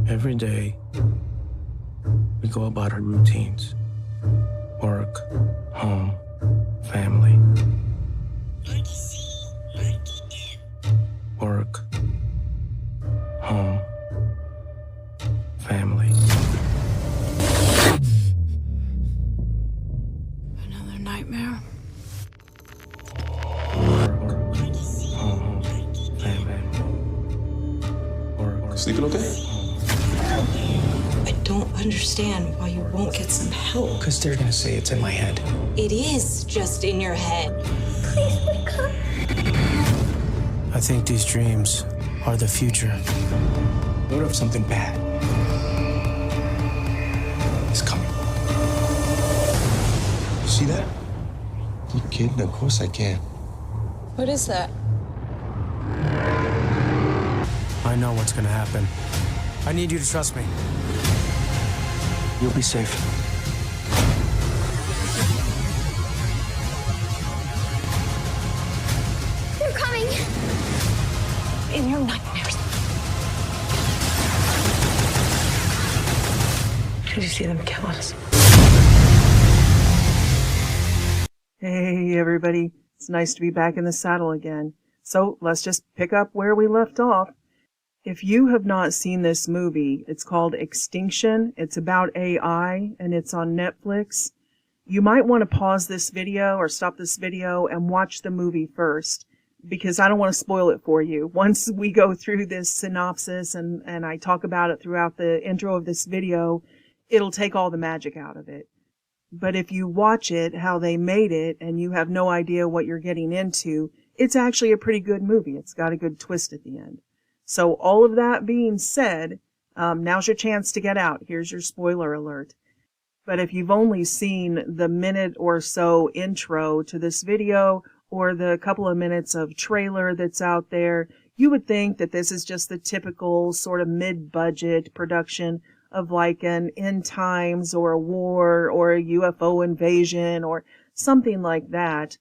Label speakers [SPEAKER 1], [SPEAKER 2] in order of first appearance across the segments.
[SPEAKER 1] Every day, we go about our routines. Work, home, family. Work, home, family.
[SPEAKER 2] Another nightmare.
[SPEAKER 1] Work, home, family. Work.
[SPEAKER 3] Sleeping okay?
[SPEAKER 2] I don't understand why you won't get some help.
[SPEAKER 4] Because they're gonna say it's in my head.
[SPEAKER 2] It is just in your head. Please wake up.
[SPEAKER 4] I think these dreams are the future. What if something bad is coming?
[SPEAKER 3] You see that? You kidding? Of course I can.
[SPEAKER 2] What is that?
[SPEAKER 4] I know what's gonna happen. I need you to trust me. You'll be safe.
[SPEAKER 5] They're coming! In your nightmares. Did you see them kill us?
[SPEAKER 6] Hey, everybody. It's nice to be back in the saddle again. So let's just pick up where we left off. If you have not seen this movie, it's called Extinction. It's about AI, and it's on Netflix. You might want to pause this video or stop this video and watch the movie first, because I don't want to spoil it for you. Once we go through this synopsis and I talk about it throughout the intro of this video, it'll take all the magic out of it. But if you watch it, how they made it, and you have no idea what you're getting into, it's actually a pretty good movie. It's got a good twist at the end. So all of that being said, now's your chance to get out. Here's your spoiler alert. But if you've only seen the minute or so intro to this video, or the couple of minutes of trailer that's out there, you would think that this is just the typical sort of mid-budget production of like an end times or a war or a UFO invasion or something like that.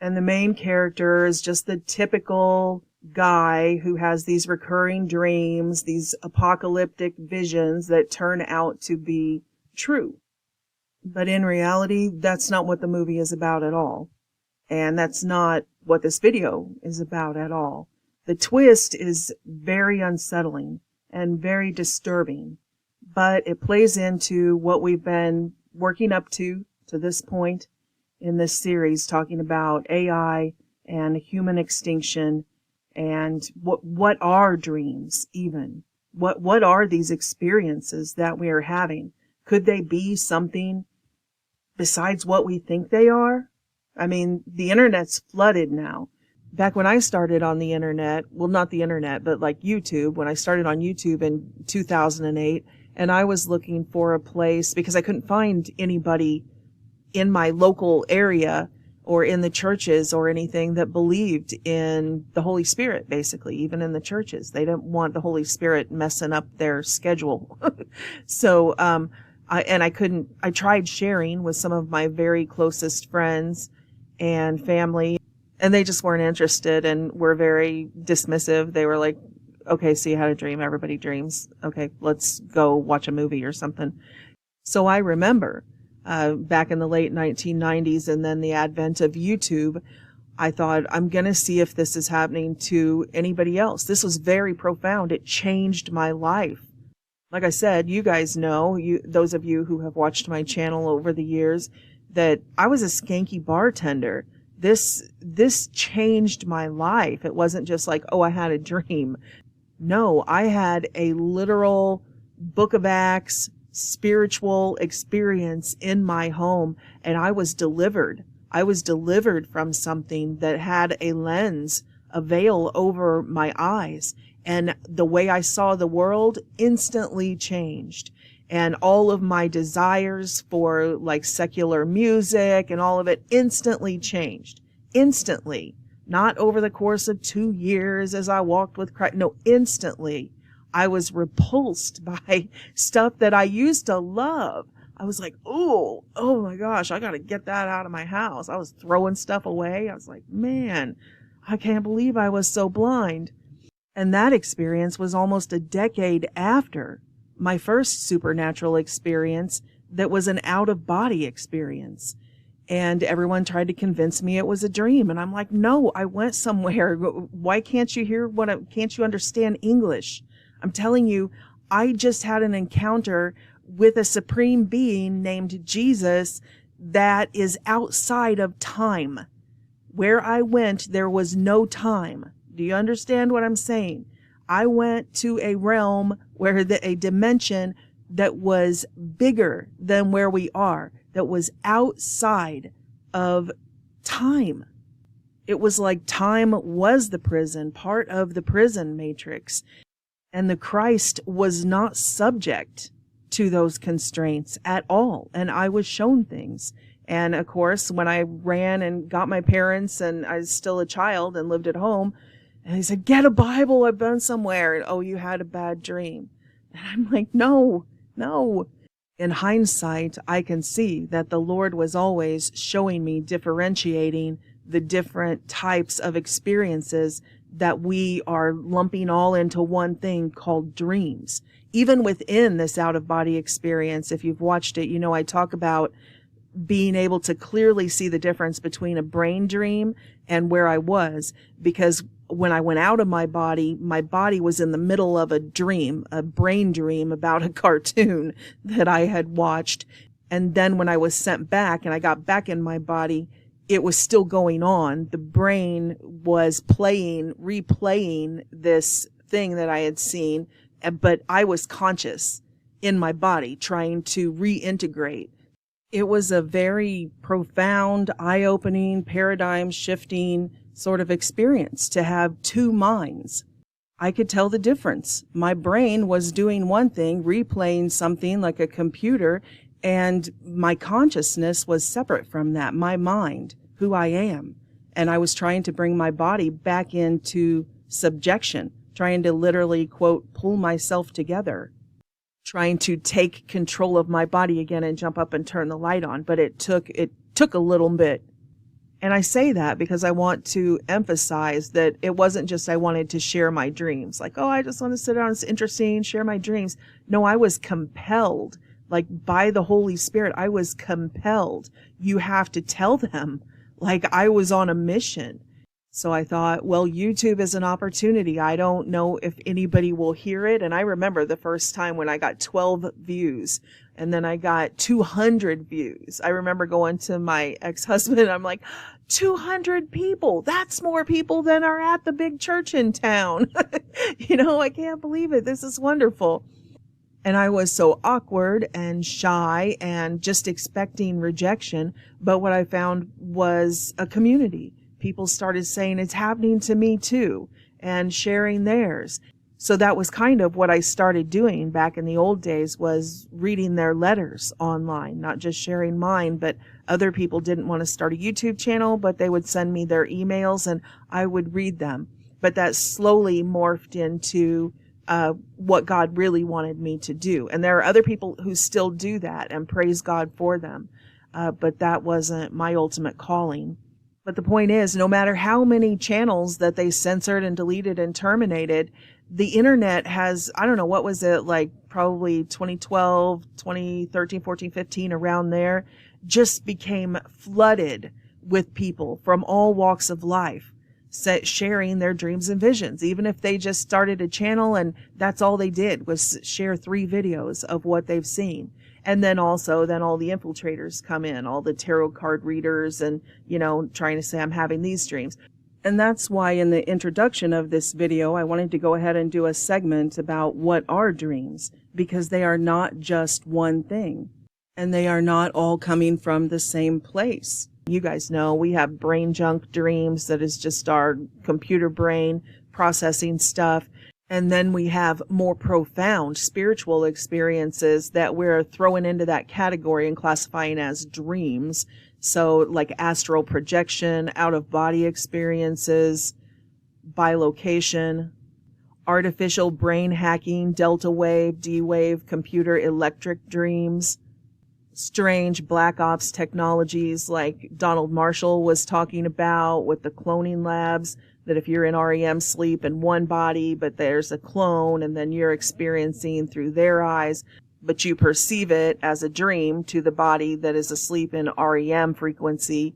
[SPEAKER 6] And the main character is just the typical guy who has these recurring dreams, these apocalyptic visions that turn out to be true. But in reality, that's not what the movie is about at all. And that's not what this video is about at all. The twist is very unsettling and very disturbing, but it plays into what we've been working up to this point in this series, talking about AI and human extinction. And what are dreams even? What are these experiences that we are having? Could they be something besides what we think they are? I mean, the internet's flooded now. Back when I started on the internet, well, not the internet, but like YouTube, when I started on YouTube in 2008, and I was looking for a place because I couldn't find anybody in my local area or in the churches or anything that believed in the Holy Spirit, basically, even in the churches. They didn't want the Holy Spirit messing up their schedule. So, I tried sharing with some of my very closest friends and family, and they just weren't interested and were very dismissive. They were like, okay, so you had a dream. Everybody dreams. Okay, let's go watch a movie or something. So I remember back in the late 1990s and then the advent of YouTube, I thought, I'm going to see if this is happening to anybody else. This was very profound. It changed my life. Like I said, you guys know, those of you who have watched my channel over the years, that I was a skanky bartender. This changed my life. It wasn't just like, oh, I had a dream. No, I had a literal Book of Acts spiritual experience in my home, and I was delivered. I was delivered from something that had a lens, a veil over my eyes, and the way I saw the world instantly changed. And all of my desires for like secular music and all of it instantly changed. Instantly. Not over the course of 2 years as I walked with Christ. No, instantly. I was repulsed by stuff that I used to love. I was like, oh my gosh, I got to get that out of my house. I was throwing stuff away. I was like, man, I can't believe I was so blind. And that experience was almost a decade after my first supernatural experience that was an out-of-body experience. And everyone tried to convince me it was a dream. And I'm like, no, I went somewhere. Why can't you hear can't you understand English? I'm telling you, I just had an encounter with a supreme being named Jesus that is outside of time. Where I went, there was no time. Do you understand what I'm saying? I went to a realm where a dimension that was bigger than where we are, that was outside of time. It was like time was the prison, part of the prison matrix. And the Christ was not subject to those constraints at all. And I was shown things. And of course, when I ran and got my parents and I was still a child and lived at home, and he said, get a Bible, I've been somewhere. And, oh, you had a bad dream. And I'm like, no. In hindsight, I can see that the Lord was always showing me, differentiating the different types of experiences that we are lumping all into one thing called dreams. Even within this out-of-body experience, if you've watched it, you know I talk about being able to clearly see the difference between a brain dream and where I was, because when I went out of my body was in the middle of a dream, a brain dream about a cartoon that I had watched. And then when I was sent back and I got back in my body, it was still going on. The brain was replaying this thing that I had seen, but I was conscious in my body trying to reintegrate. It was a very profound, eye-opening, paradigm-shifting sort of experience to have two minds. I could tell the difference. My brain was doing one thing, replaying something like a computer, and my consciousness was separate from that, my mind, who I am. And I was trying to bring my body back into subjection, trying to literally, quote, pull myself together, trying to take control of my body again and jump up and turn the light on. But it took a little bit. And I say that because I want to emphasize that it wasn't just I wanted to share my dreams. Like, oh, I just want to sit down, it's interesting, share my dreams. No, I was compelled, like by the Holy Spirit, I was compelled. You have to tell them, like I was on a mission. So I thought, well, YouTube is an opportunity. I don't know if anybody will hear it. And I remember the first time when I got 12 views and then I got 200 views. I remember going to my ex-husband. I'm like, 200 people. That's more people than are at the big church in town. I can't believe it. This is wonderful. And I was so awkward and shy and just expecting rejection. But what I found was a community. People started saying it's happening to me too and sharing theirs. So that was kind of what I started doing back in the old days, was reading their letters online, not just sharing mine, but other people didn't want to start a YouTube channel, but they would send me their emails and I would read them. But that slowly morphed into what God really wanted me to do. And there are other people who still do that, and praise God for them. But that wasn't my ultimate calling. But the point is, no matter how many channels that they censored and deleted and terminated, the internet has, I don't know, what was it, like probably 2012, 2013, 14, 15, around there, just became flooded with people from all walks of life, sharing their dreams and visions. Even if they just started a channel and that's all they did was share 3 videos of what they've seen. And then all the infiltrators come in, all the tarot card readers and, trying to say I'm having these dreams. And that's why in the introduction of this video, I wanted to go ahead and do a segment about what are dreams, because they are not just one thing and they are not all coming from the same place. You guys know we have brain junk dreams that is just our computer brain processing stuff. And then we have more profound spiritual experiences that we're throwing into that category and classifying as dreams. So like astral projection, out-of-body experiences, bilocation, artificial brain hacking, delta wave, D-wave, computer electric dreams, strange black ops technologies like Donald Marshall was talking about with the cloning labs. that if you're in REM sleep in one body, but there's a clone, and then you're experiencing through their eyes, but you perceive it as a dream to the body that is asleep in REM frequency.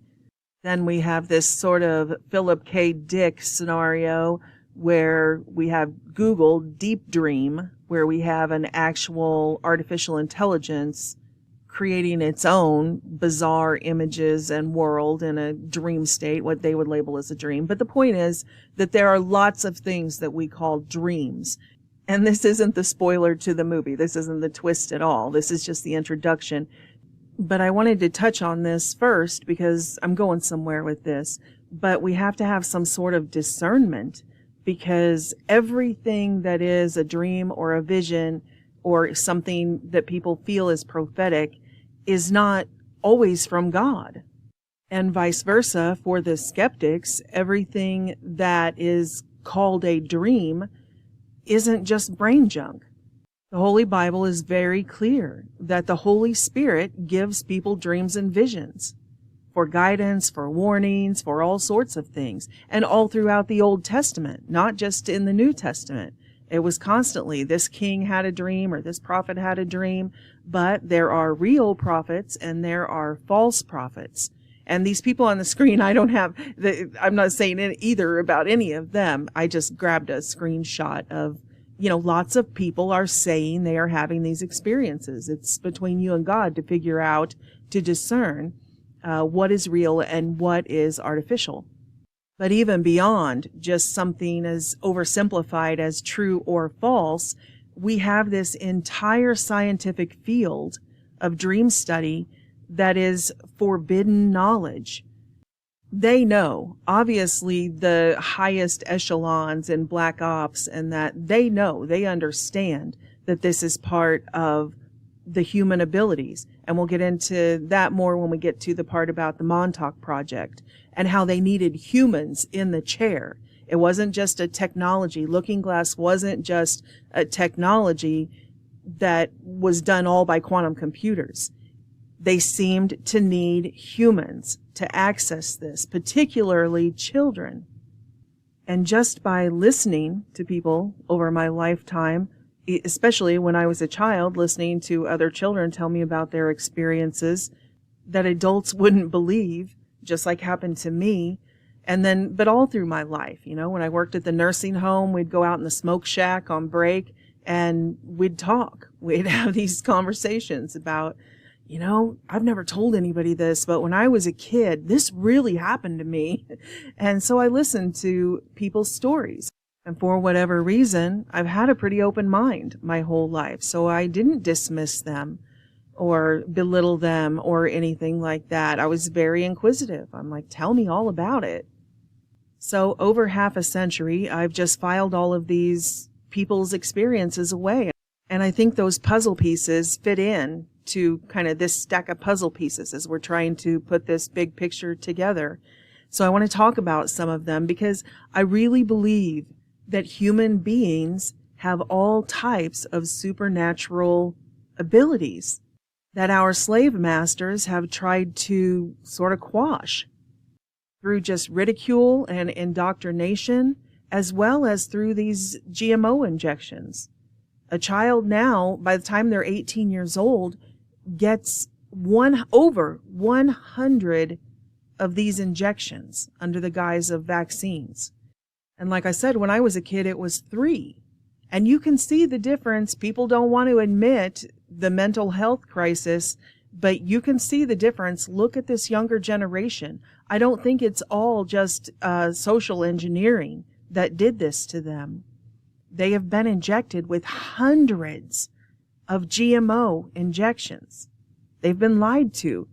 [SPEAKER 6] Then we have this sort of Philip K. Dick scenario where we have Google Deep Dream, where we have an actual artificial intelligence creating its own bizarre images and world in a dream state, what they would label as a dream. But the point is that there are lots of things that we call dreams. And this isn't the spoiler to the movie. This isn't the twist at all. This is just the introduction. But I wanted to touch on this first because I'm going somewhere with this. But we have to have some sort of discernment, because everything that is a dream or a vision or something that people feel is prophetic is not always from God. And vice versa for the skeptics, everything that is called a dream isn't just brain junk. The Holy Bible is very clear that the Holy Spirit gives people dreams and visions for guidance, for warnings, for all sorts of things, and all throughout the Old Testament, not just in the New Testament. It was constantly, this king had a dream or this prophet had a dream, but there are real prophets and there are false prophets. And these people on the screen, I'm not saying either about any of them. I just grabbed a screenshot of, lots of people are saying they are having these experiences. It's between you and God to figure out, to discern what is real and what is artificial. But even beyond just something as oversimplified as true or false, we have this entire scientific field of dream study that is forbidden knowledge. They know, obviously, the highest echelons in Black Ops, and that they know, they understand that this is part of the human abilities. And we'll get into that more when we get to the part about the Montauk Project and how they needed humans in the chair. It wasn't just a technology. Looking Glass wasn't just a technology that was done all by quantum computers. They seemed to need humans to access this, particularly children. And just by listening to people over my lifetime, especially when I was a child, listening to other children tell me about their experiences that adults wouldn't believe, just like happened to me. And then, but all through my life, when I worked at the nursing home, we'd go out in the smoke shack on break and we'd talk. We'd have these conversations about, I've never told anybody this, but when I was a kid, this really happened to me. And so I listened to people's stories. And for whatever reason, I've had a pretty open mind my whole life. So I didn't dismiss them or belittle them or anything like that. I was very inquisitive. I'm like, tell me all about it. So over half a century, I've just filed all of these people's experiences away. And I think those puzzle pieces fit in to kind of this stack of puzzle pieces as we're trying to put this big picture together. So I want to talk about some of them because I really believe that human beings have all types of supernatural abilities that our slave masters have tried to sort of quash through just ridicule and indoctrination, as well as through these GMO injections. A child now, by the time they're 18 years old, gets over 100 of these injections under the guise of vaccines. And like I said, when I was a kid, it was 3. And you can see the difference. People don't want to admit the mental health crisis, but you can see the difference. Look at this younger generation. I don't think it's all just social engineering that did this to them. They have been injected with hundreds of GMO injections. They've been lied to,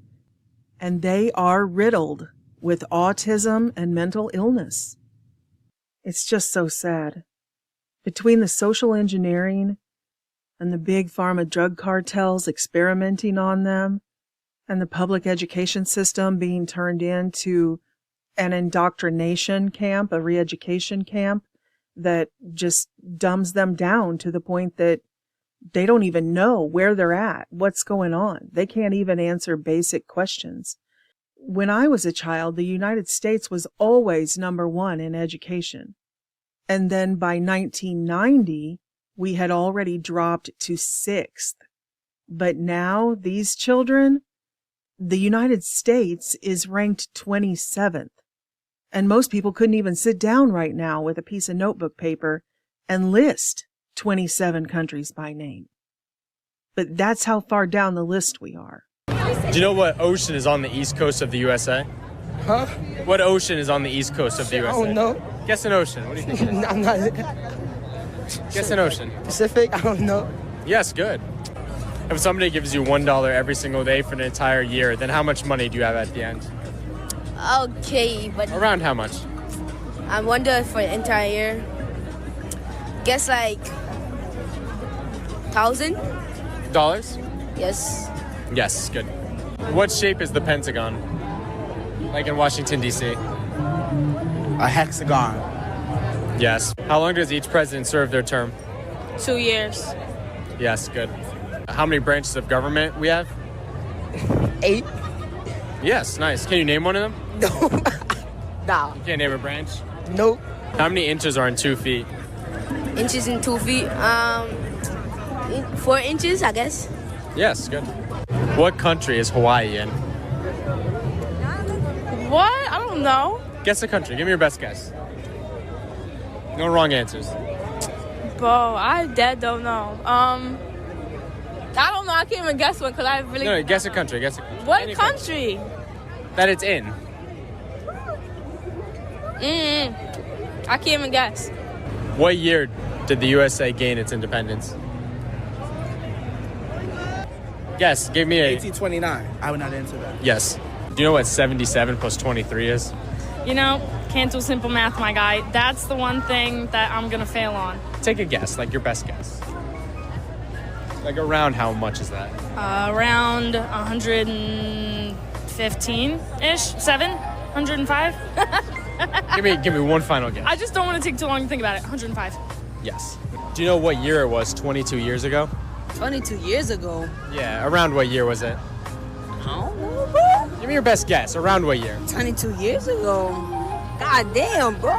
[SPEAKER 6] and they are riddled with autism and mental illness. It's just so sad. Between the social engineering and the big pharma drug cartels experimenting on them and the public education system being turned into an indoctrination camp, a re-education camp that just dumbs them down to the point that they don't even know where they're at, what's going on. They can't even answer basic questions. When I was a child, the United States was always number one in education. And then by 1990, we had already dropped to 6th. But now, these children, the United States is ranked 27th. And most people couldn't even sit down right now with a piece of notebook paper and list 27 countries by name. But that's how far down the list we are.
[SPEAKER 7] Do you know what ocean is on the east coast of the USA?
[SPEAKER 8] Huh?
[SPEAKER 7] What ocean is on the east coast of the USA?
[SPEAKER 8] I don't know.
[SPEAKER 7] Guess an ocean. What do you think?
[SPEAKER 8] I'm not.
[SPEAKER 7] Guess an ocean.
[SPEAKER 8] Pacific? I don't know.
[SPEAKER 7] Yes, good. If somebody gives you $1 every single day for an entire year, then how much money do you have at the end?
[SPEAKER 9] Okay, but
[SPEAKER 7] Around how much?
[SPEAKER 9] I wonder for the entire year. Guess like $1,000? Yes.
[SPEAKER 7] Yes, good. What shape is the Pentagon? Like in Washington, D.C.?
[SPEAKER 8] A hexagon.
[SPEAKER 7] Yes. How long does each president serve their term?
[SPEAKER 9] 2 years.
[SPEAKER 7] Yes, good. How many branches of government we have?
[SPEAKER 8] 8?
[SPEAKER 7] Yes, nice. Can you name one of them?
[SPEAKER 8] No. Nah.
[SPEAKER 7] You can't name a branch?
[SPEAKER 8] Nope.
[SPEAKER 7] How many inches are in 2 feet?
[SPEAKER 9] Inches in 2 feet. 4 inches, I guess.
[SPEAKER 7] Yes, good. What country is Hawaii in?
[SPEAKER 9] What? I don't know.
[SPEAKER 7] Guess a country. Give me your best guess. No wrong answers.
[SPEAKER 9] Bro, I dead don't know. I don't know. I can't even guess one because I really.
[SPEAKER 7] No, guess a country. Guess a country.
[SPEAKER 9] What
[SPEAKER 7] Any
[SPEAKER 9] country?
[SPEAKER 7] that it's in.
[SPEAKER 9] I can't even guess.
[SPEAKER 7] What year did the USA gain its independence? Guess. Give me a.
[SPEAKER 8] 1829. I would not answer that.
[SPEAKER 7] Yes. Do you know what 77 plus 23 is?
[SPEAKER 10] You know, can't do simple math, my guy. That's the one thing that I'm gonna fail on.
[SPEAKER 7] Take a guess, like your best guess. Like around how much is that?
[SPEAKER 10] Around 115-ish? 105?
[SPEAKER 7] Give me one final guess.
[SPEAKER 10] I just don't want to take too long to think about it. 105.
[SPEAKER 7] Yes. Do you know what year it was 22 years ago?
[SPEAKER 9] 22 years ago.
[SPEAKER 7] Yeah, around what year was it?
[SPEAKER 9] I don't know, bro.
[SPEAKER 7] Give me your best guess. Around what year?
[SPEAKER 9] 22 years ago. God damn, bro.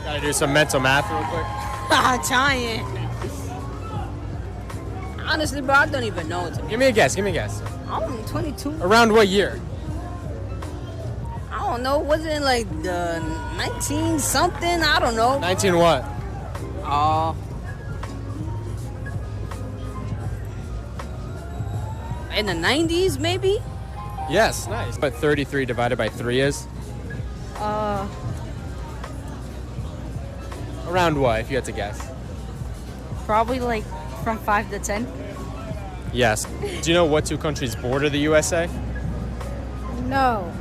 [SPEAKER 7] Gotta do some mental math real quick.
[SPEAKER 9] I'm trying. Honestly, bro, I don't even know.
[SPEAKER 7] Give me a guess. Give me a guess.
[SPEAKER 9] I'm 22.
[SPEAKER 7] Around what year?
[SPEAKER 9] I don't know. Was it like the 19 something? I don't know.
[SPEAKER 7] 19 what?
[SPEAKER 9] In the 90s, maybe?
[SPEAKER 7] Yes, nice. But 33 divided by 3 is? Around what, if you had to guess?
[SPEAKER 9] Probably like from 5 to 10.
[SPEAKER 7] Yes. Do you know what 2 countries border the USA?
[SPEAKER 9] No.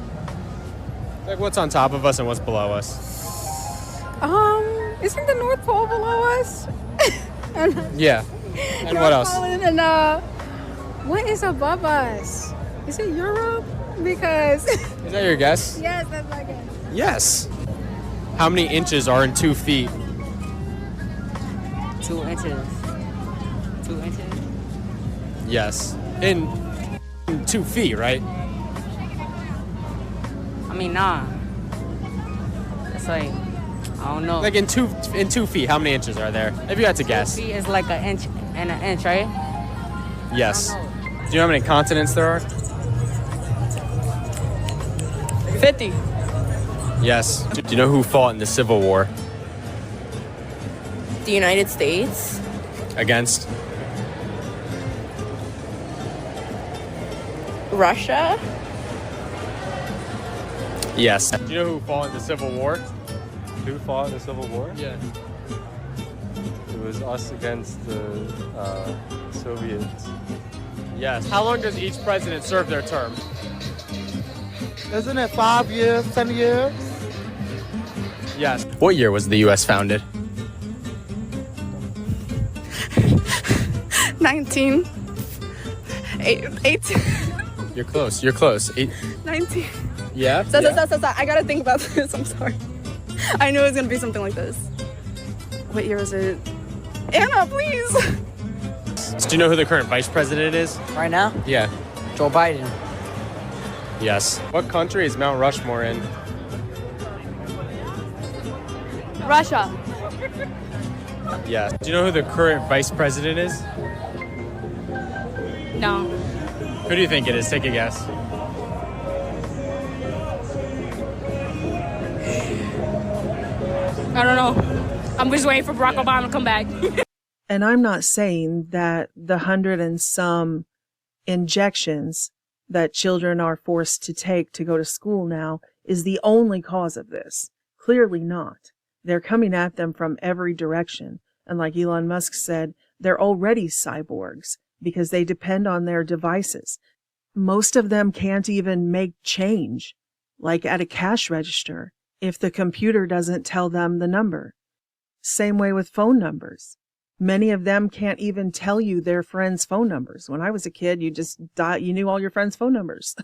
[SPEAKER 7] Like what's on top of us and what's below us?
[SPEAKER 9] Isn't the North Pole below us?
[SPEAKER 7] Yeah. And what else?
[SPEAKER 9] And what is above us? Is it Europe? Because
[SPEAKER 7] Is that your guess?
[SPEAKER 9] yes, that's my guess.
[SPEAKER 7] Yes. How many inches are in 2 feet?
[SPEAKER 9] 2 inches. 2 inches?
[SPEAKER 7] Yes. In 2 feet, right?
[SPEAKER 9] I mean, nah. It's like, I don't know.
[SPEAKER 7] Like in 2 feet, how many inches are there? If you had to guess.
[SPEAKER 9] feet is like an inch and an inch, right?
[SPEAKER 7] Yes. Do you know how many continents there are?
[SPEAKER 9] 50.
[SPEAKER 7] Yes. Do you know who fought in the Civil War?
[SPEAKER 9] The United States.
[SPEAKER 7] Against?
[SPEAKER 9] Russia.
[SPEAKER 7] Yes. Do you know who fought in the Civil War?
[SPEAKER 11] Who fought in the Civil War?
[SPEAKER 7] Yeah.
[SPEAKER 11] It was us against the Soviets.
[SPEAKER 7] Yes. How long does each president serve their term?
[SPEAKER 8] Isn't it 5 years, 10 years?
[SPEAKER 7] Yes. What year was the U.S. founded?
[SPEAKER 10] 19. 18.
[SPEAKER 7] You're close. You're close.
[SPEAKER 10] 19.
[SPEAKER 7] Yeah?
[SPEAKER 10] Stop. I gotta think about this. I'm sorry. I knew it was gonna be something like this. What year is it? Anna, please.
[SPEAKER 7] Do you know who the current vice president is?
[SPEAKER 9] Right now?
[SPEAKER 7] Yeah.
[SPEAKER 9] Joe Biden.
[SPEAKER 7] Yes. What country is Mount Rushmore in?
[SPEAKER 9] Russia.
[SPEAKER 7] Yes. Do you know who the current vice president is?
[SPEAKER 9] No.
[SPEAKER 7] Who do you think it is? Take a guess.
[SPEAKER 9] I don't know. I'm just waiting for Barack Obama to come back.
[SPEAKER 6] And I'm not saying that the 100 and some injections that children are forced to take to go to school now is the only cause of this. Clearly not. They're coming at them from every direction. And like Elon Musk said, they're already cyborgs because they depend on their devices. Most of them can't even make change, like at a cash register, if the computer doesn't tell them the number. Same way with phone numbers. Many of them can't even tell you their friends' phone numbers. When I was a kid, you knew all your friends' phone numbers.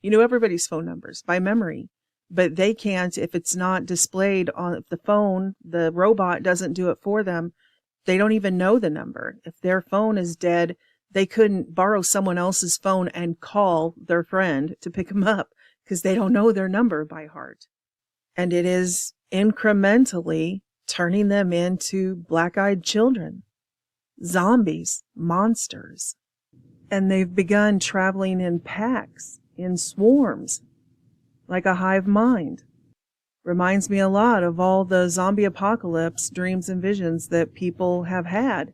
[SPEAKER 6] You knew everybody's phone numbers by memory. But they can't, if it's not displayed on the phone, the robot doesn't do it for them. They don't even know the number. If their phone is dead, they couldn't borrow someone else's phone and call their friend to pick them up because they don't know their number by heart. And it is incrementally turning them into black-eyed children, zombies, monsters. And they've begun traveling in packs, in swarms, like a hive mind. Reminds me a lot of all the zombie apocalypse dreams and visions that people have had,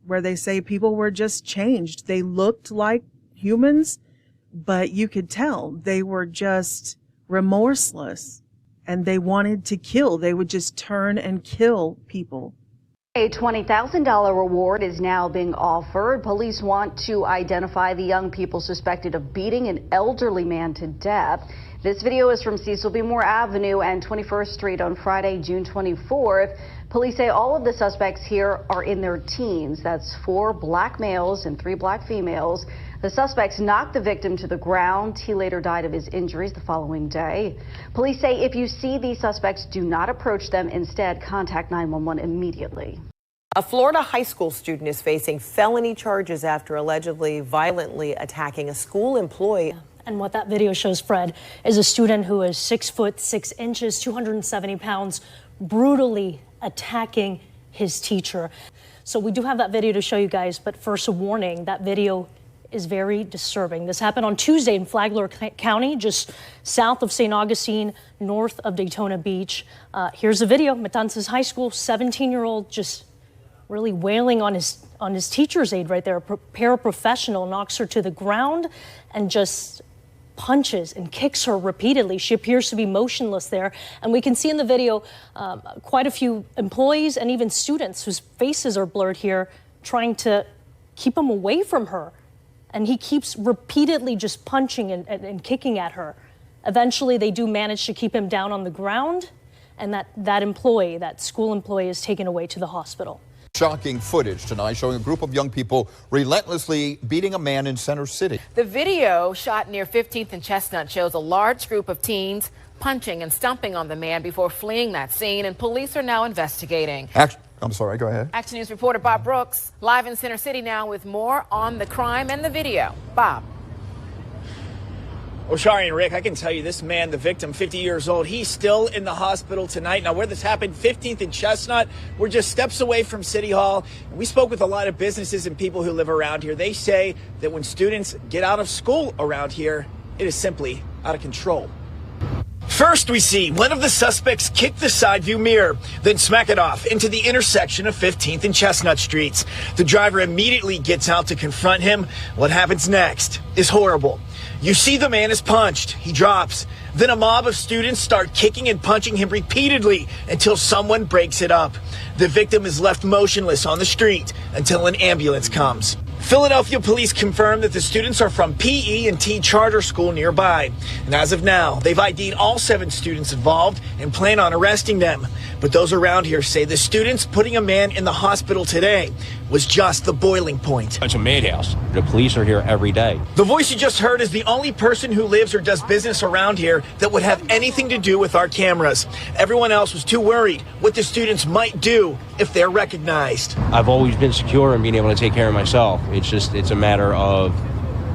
[SPEAKER 6] where they say people were just changed. They looked like humans, but you could tell they were just remorseless and they wanted to kill. They would just turn and kill people.
[SPEAKER 12] A $20,000 reward is now being offered. Police want to identify the young people suspected of beating an elderly man to death. This video is from Cecil B. Moore Avenue and 21st Street on Friday, June 24th. Police say all of the suspects here are in their teens. That's 4 black males and 3 black females. The suspects knocked the victim to the ground. He later died of his injuries the following day. Police say if you see these suspects, do not approach them. Instead, contact 911 immediately.
[SPEAKER 13] A Florida high school student is facing felony charges after allegedly violently attacking a school employee.
[SPEAKER 14] And what that video shows, Fred, is a student who is 6 foot 6 inches, 270 pounds, brutally attacking his teacher. So we do have that video to show you guys, but first a warning, that video is very disturbing. This happened on Tuesday in Flagler County, just south of St. Augustine, north of Daytona Beach. Here's a video. Matanzas High School, 17-year-old just really wailing on his teacher's aide right there. A paraprofessional knocks her to the ground and just punches and kicks her repeatedly. She appears to be motionless there. And we can see in the video quite a few employees and even students whose faces are blurred here trying to keep him away from her. And he keeps repeatedly just punching and kicking at her. Eventually, they do manage to keep him down on the ground, and that school employee is taken away to the hospital.
[SPEAKER 15] Shocking footage tonight showing a group of young people relentlessly beating a man in Center City.
[SPEAKER 16] The video shot near 15th and Chestnut shows a large group of teens punching and stomping on the man before fleeing that scene, and police are now investigating.
[SPEAKER 15] I'm sorry, go ahead.
[SPEAKER 16] Action News reporter Bob Brooks live in Center City now with more on the crime and the video. Bob.
[SPEAKER 17] Well, Shari and Rick, I can tell you this man, the victim, 50 years old, he's still in the hospital tonight. Now, where this happened, 15th and Chestnut, we're just steps away from City Hall. We spoke with a lot of businesses and people who live around here. They say that when students get out of school around here, it is simply out of control. First, we see one of the suspects kick the side view mirror, then smack it off into the intersection of 15th and Chestnut Streets. The driver immediately gets out to confront him. What happens next is horrible. You see the man is punched. He drops. Then a mob of students start kicking and punching him repeatedly until someone breaks it up. The victim is left motionless on the street until an ambulance comes. Philadelphia police confirm that the students are from PE and T charter school nearby. And as of now, they've ID'd all 7 students involved and plan on arresting them. But those around here say the students putting a man in the hospital today was just the boiling point.
[SPEAKER 18] It's a madhouse. The police are here every day.
[SPEAKER 17] The voice you just heard is the only person who lives or does business around here that would have anything to do with our cameras. Everyone else was too worried what the students might do if they're recognized.
[SPEAKER 18] I've always been secure in being able to take care of myself. It's a matter of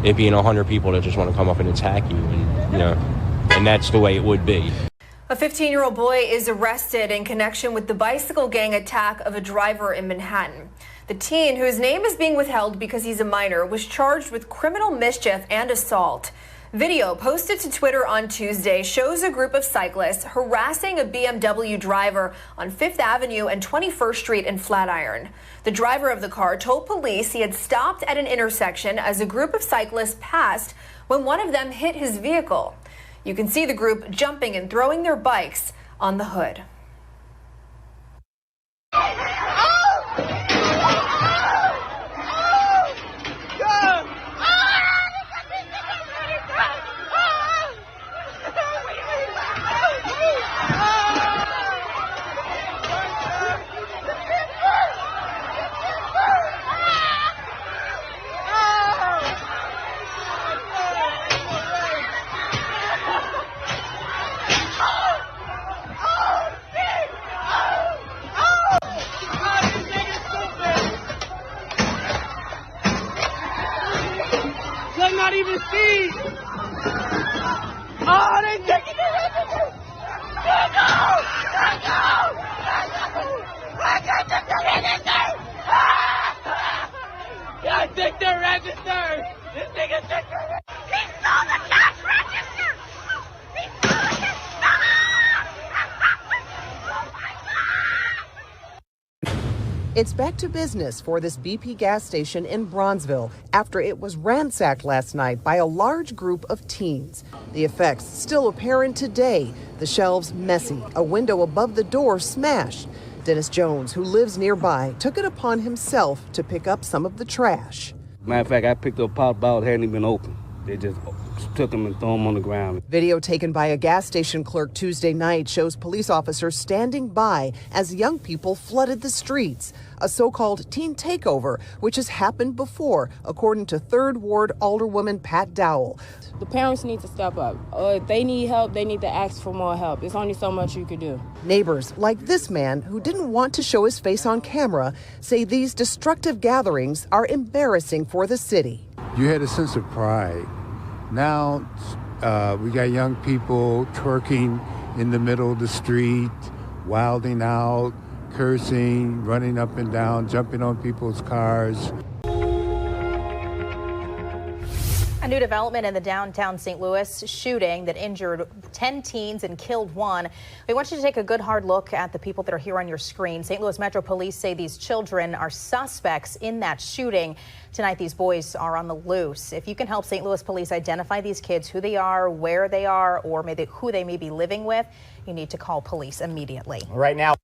[SPEAKER 18] it being 100 people that just want to come up and attack you, and and that's the way it would be.
[SPEAKER 19] A 15-year-old boy is arrested in connection with the bicycle gang attack of a driver in Manhattan. The teen, whose name is being withheld because he's a minor, was charged with criminal mischief and assault. Video posted to Twitter on Tuesday shows a group of cyclists harassing a BMW driver on 5th Avenue and 21st Street in Flatiron. The driver of the car told police he had stopped at an intersection as a group of cyclists passed when one of them hit his vehicle. You can see the group jumping and throwing their bikes on the hood.
[SPEAKER 20] Not even see. Oh, they taking the register. Let go! Let go! Let go! I got the register. I took the register. This nigga took the register. He stole the cash register. He stole the cash.
[SPEAKER 13] It's back to business for this BP gas station in Bronzeville after it was ransacked last night by a large group of teens. The effects still apparent today. The shelves messy, a window above the door smashed. Dennis Jones, who lives nearby, took it upon himself to pick up some of the trash.
[SPEAKER 21] Matter of fact, I picked up a pop bottle, hadn't even been open. They just took them and threw them on the ground.
[SPEAKER 13] Video taken by a gas station clerk Tuesday night shows police officers standing by as young people flooded the streets. A so-called teen takeover, which has happened before, according to 3rd Ward Alderwoman Pat Dowell.
[SPEAKER 22] The parents need to step up. If they need help, they need to ask for more help. There's only so much you can do.
[SPEAKER 13] Neighbors, like this man who didn't want to show his face on camera, say these destructive gatherings are embarrassing for the city.
[SPEAKER 23] You had a sense of pride. Now we got young people twerking in the middle of the street, wilding out, cursing, running up and down, jumping on people's cars.
[SPEAKER 24] A new development in the downtown St. Louis shooting that injured 10 teens and killed one. We want you to take a good hard look at the people that are here on your screen. St. Louis Metro Police say these children are suspects in that shooting. Tonight, these boys are on the loose. If you can help St. Louis Police identify these kids, who they are, where they are, or maybe who they may be living with, you need to call police immediately.
[SPEAKER 25] Right now.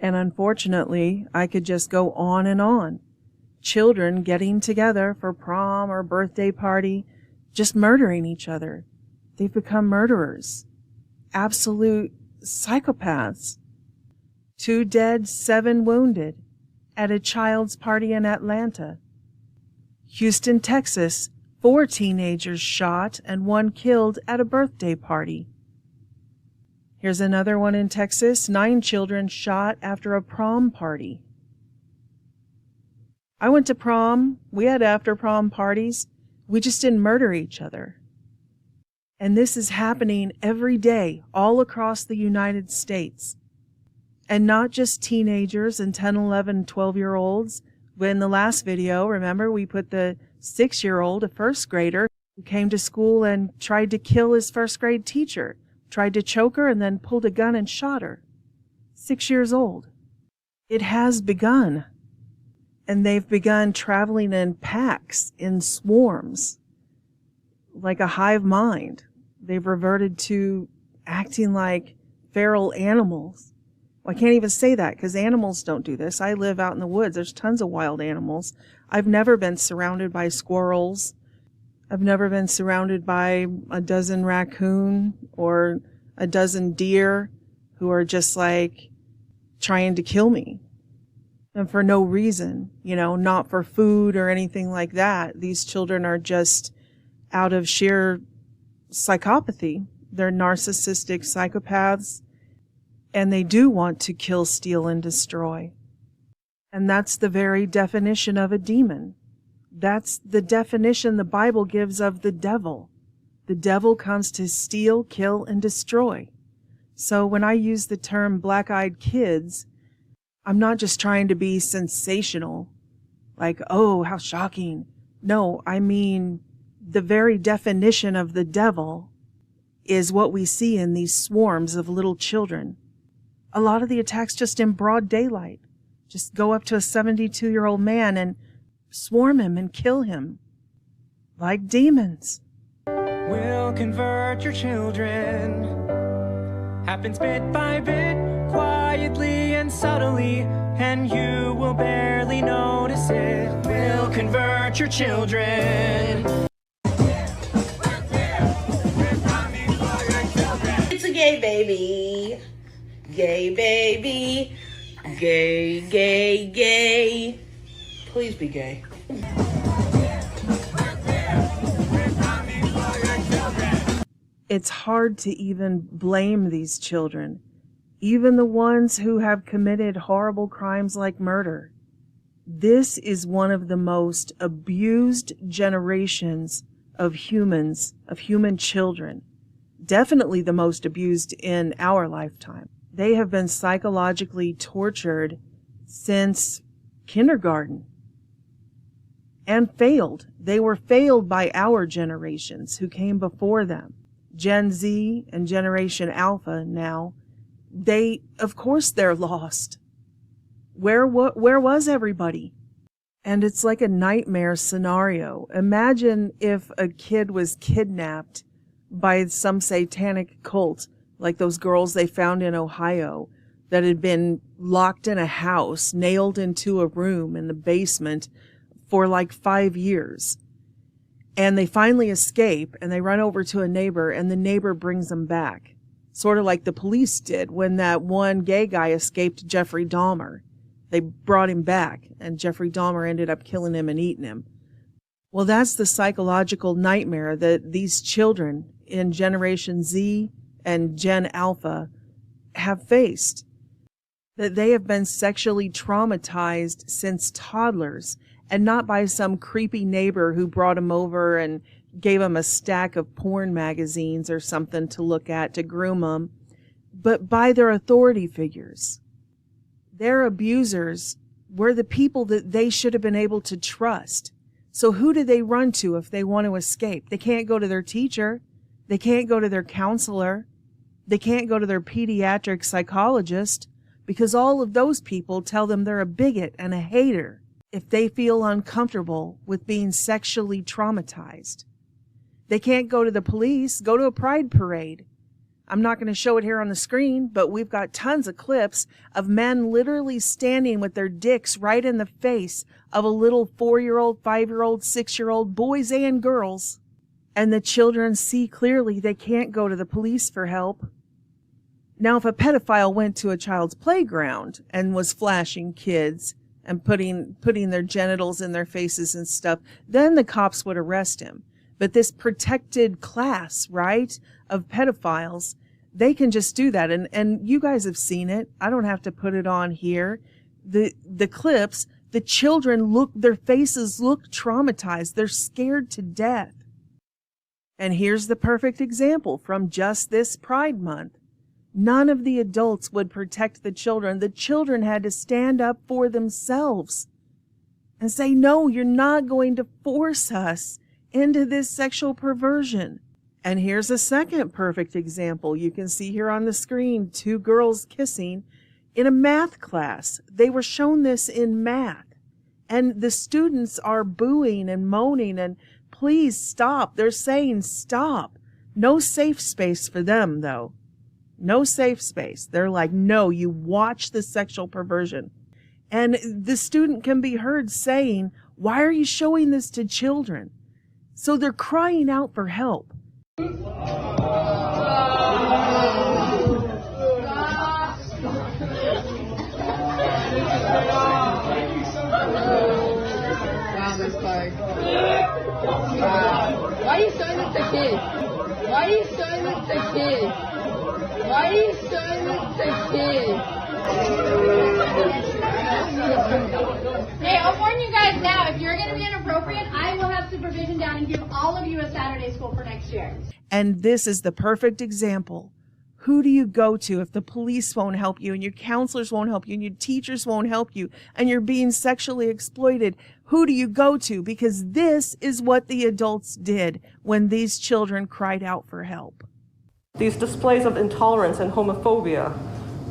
[SPEAKER 6] And unfortunately, I could just go on and on. Children getting together for prom or birthday party, just murdering each other. They've become murderers. Absolute psychopaths. 2 dead, 7 wounded at a child's party in Atlanta. Houston, Texas, 4 teenagers shot and 1 killed at a birthday party. Here's another one in Texas, 9 children shot after a prom party. I went to prom. We had after prom parties. We just didn't murder each other. And this is happening every day all across the United States. And not just teenagers and 10, 11, 12-year-olds. In the last video, remember, we put the 6-year-old, a first grader, who came to school and tried to kill his first grade teacher. Tried to choke her and then pulled a gun and shot her. 6 years old. It has begun. And they've begun traveling in packs, in swarms, like a hive mind. They've reverted to acting like feral animals. Well, I can't even say that because animals don't do this. I live out in the woods. There's tons of wild animals. I've never been surrounded by squirrels. I've never been surrounded by a dozen raccoon or a dozen deer who are just like trying to kill me. And for no reason, you know, not for food or anything like that. These children are just out of sheer psychopathy. They're narcissistic psychopaths, and they do want to kill, steal, and destroy. And that's the very definition of a demon. That's the definition the Bible gives of the devil. The devil comes to steal, kill, and destroy. So when I use the term black-eyed kids, I'm not just trying to be sensational, like, oh, how shocking. No, I mean, the very definition of the devil is what we see in these swarms of little children. A lot of the attacks just in broad daylight. Just go up to a 72-year-old man and swarm him and kill him. Like demons.
[SPEAKER 1] We'll convert your children. Happens bit by bit, quietly and subtly, and you will barely notice it. We'll convert your children.
[SPEAKER 2] It's a gay baby. Gay baby. Gay, gay, gay. Please be gay.
[SPEAKER 6] It's hard to even blame these children, even the ones who have committed horrible crimes like murder. This is one of the most abused generations of humans, of human children. Definitely the most abused in our lifetime. They have been psychologically tortured since kindergarten and failed. They were failed by our generations who came before them. Gen Z and Generation Alpha now, of course they're lost. Where was everybody? And it's like a nightmare scenario. Imagine if a kid was kidnapped by some satanic cult, like those girls they found in Ohio that had been locked in a house, nailed into a room in the basement for like 5 years. And they finally escape and they run over to a neighbor and the neighbor brings them back. Sort of like the police did when that one gay guy escaped Jeffrey Dahmer. They brought him back and Jeffrey Dahmer ended up killing him and eating him. Well, that's the psychological nightmare that these children in Generation Z and Gen Alpha have faced. That they have been sexually traumatized since toddlers, and not by some creepy neighbor who brought them over and gave them a stack of porn magazines or something to look at to groom them, but by their authority figures. Their abusers were the people that they should have been able to trust. So who do they run to if they want to escape? They can't go to their teacher. They can't go to their counselor. They can't go to their pediatric psychologist because all of those people tell them they're a bigot and a hater if they feel uncomfortable with being sexually traumatized. They can't go to the police, go to a pride parade. I'm not going to show it here on the screen, but we've got tons of clips of men literally standing with their dicks right in the face of a little 4-year-old, 5-year-old, 6-year-old, boys and girls. And the children see clearly they can't go to the police for help. Now, if a pedophile went to a child's playground and was flashing kids and putting their genitals in their faces and stuff, then the cops would arrest him. But this protected class, right, of pedophiles, they can just do that. And you guys have seen it. I don't have to put it on here. The clips, the children their faces look traumatized. They're scared to death. And here's the perfect example from just this Pride Month. None of the adults would protect the children. The children had to stand up for themselves and say, no, you're not going to force us into this sexual perversion. And here's a second perfect example. You can see here on the screen 2 girls kissing in a math class. They were shown this in math. And the students are booing and moaning and please stop. They're saying stop. No safe space for them, though. No safe space. They're like, no, you watch the sexual perversion. And the student can be heard saying, why are you showing this to children? So they're crying out for help.
[SPEAKER 3] Why are you showing this to kids? Why are you showing this to kids? Why are you showing this to kids? Hey, I'll warn you guys now, if you're going to be inappropriate, I will have supervision down and give all of you a Saturday school for next year.
[SPEAKER 6] And this is the perfect example. Who do you go to if the police won't help you and your counselors won't help you and your teachers won't help you and you're being sexually exploited? Who do you go to? Because this is what the adults did when these children cried out for help.
[SPEAKER 4] These displays of intolerance and homophobia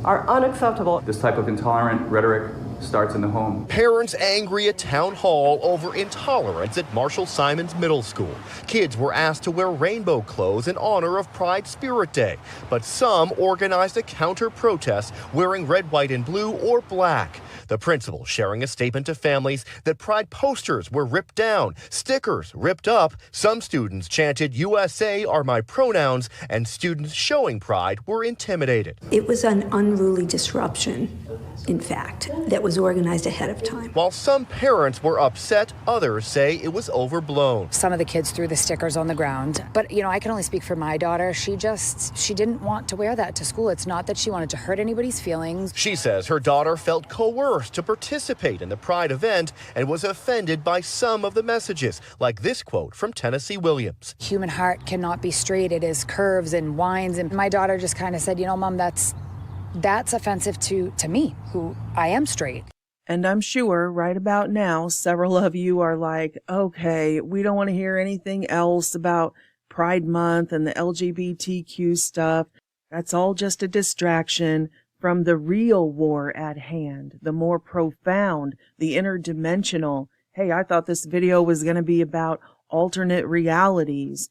[SPEAKER 4] are unacceptable.
[SPEAKER 5] This type of intolerant rhetoric starts in the home.
[SPEAKER 11] Parents angry at town hall over intolerance at Marshall Simons Middle School. Kids were asked to wear rainbow clothes in honor of Pride Spirit Day, but some organized a counter-protest wearing red, white, and blue or black. The principal sharing a statement to families that Pride posters were ripped down, stickers ripped up. Some students chanted "USA are my pronouns," and students showing Pride were intimidated.
[SPEAKER 25] It was an unruly disruption, in fact, that was organized ahead of time.
[SPEAKER 11] While some parents were upset, others say it was overblown.
[SPEAKER 26] Some of the kids threw the stickers on the ground. But, I can only speak for my daughter. She didn't want to wear that to school. It's not that she wanted to hurt anybody's feelings.
[SPEAKER 11] She says her daughter felt coerced to participate in the Pride event and was offended by some of the messages, like this quote from Tennessee Williams.
[SPEAKER 26] Human heart cannot be straight. It is curves and winds. And my daughter just kind of said, Mom, that's offensive to me, who I am straight.
[SPEAKER 6] And I'm sure right about now, several of you are like, okay, we don't want to hear anything else about Pride Month and the LGBTQ stuff. That's all just a distraction from the real war at hand, the more profound, the interdimensional. Hey, I thought this video was going to be about alternate realities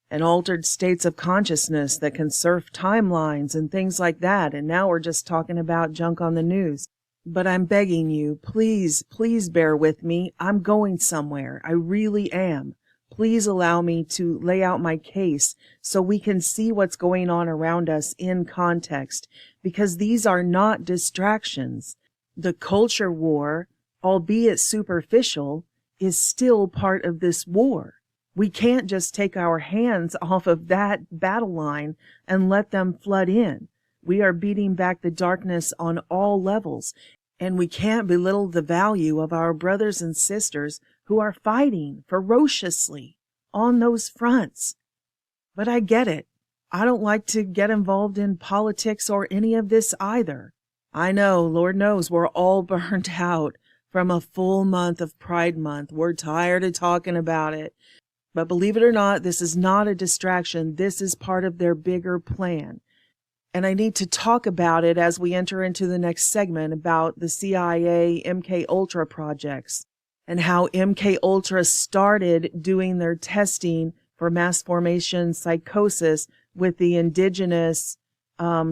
[SPEAKER 6] and altered states of consciousness that can surf timelines and things like that. And now we're just talking about junk on the news. But I'm begging you, please, please bear with me. I'm going somewhere. I really am. Please allow me to lay out my case so we can see what's going on around us in context, because these are not distractions. The culture war, albeit superficial, is still part of this war. We can't just take our hands off of that battle line and let them flood in. We are beating back the darkness on all levels, and we can't belittle the value of our brothers and sisters who are fighting ferociously on those fronts. But I get it. I don't like to get involved in politics or any of this either. I know, Lord knows, we're all burnt out from a full month of Pride Month. We're tired of talking about it. But believe it or not, this is not a distraction. This is part of their bigger plan. And I need to talk about it as we enter into the next segment about the CIA MK Ultra projects and how MK Ultra started doing their testing for mass formation psychosis with the indigenous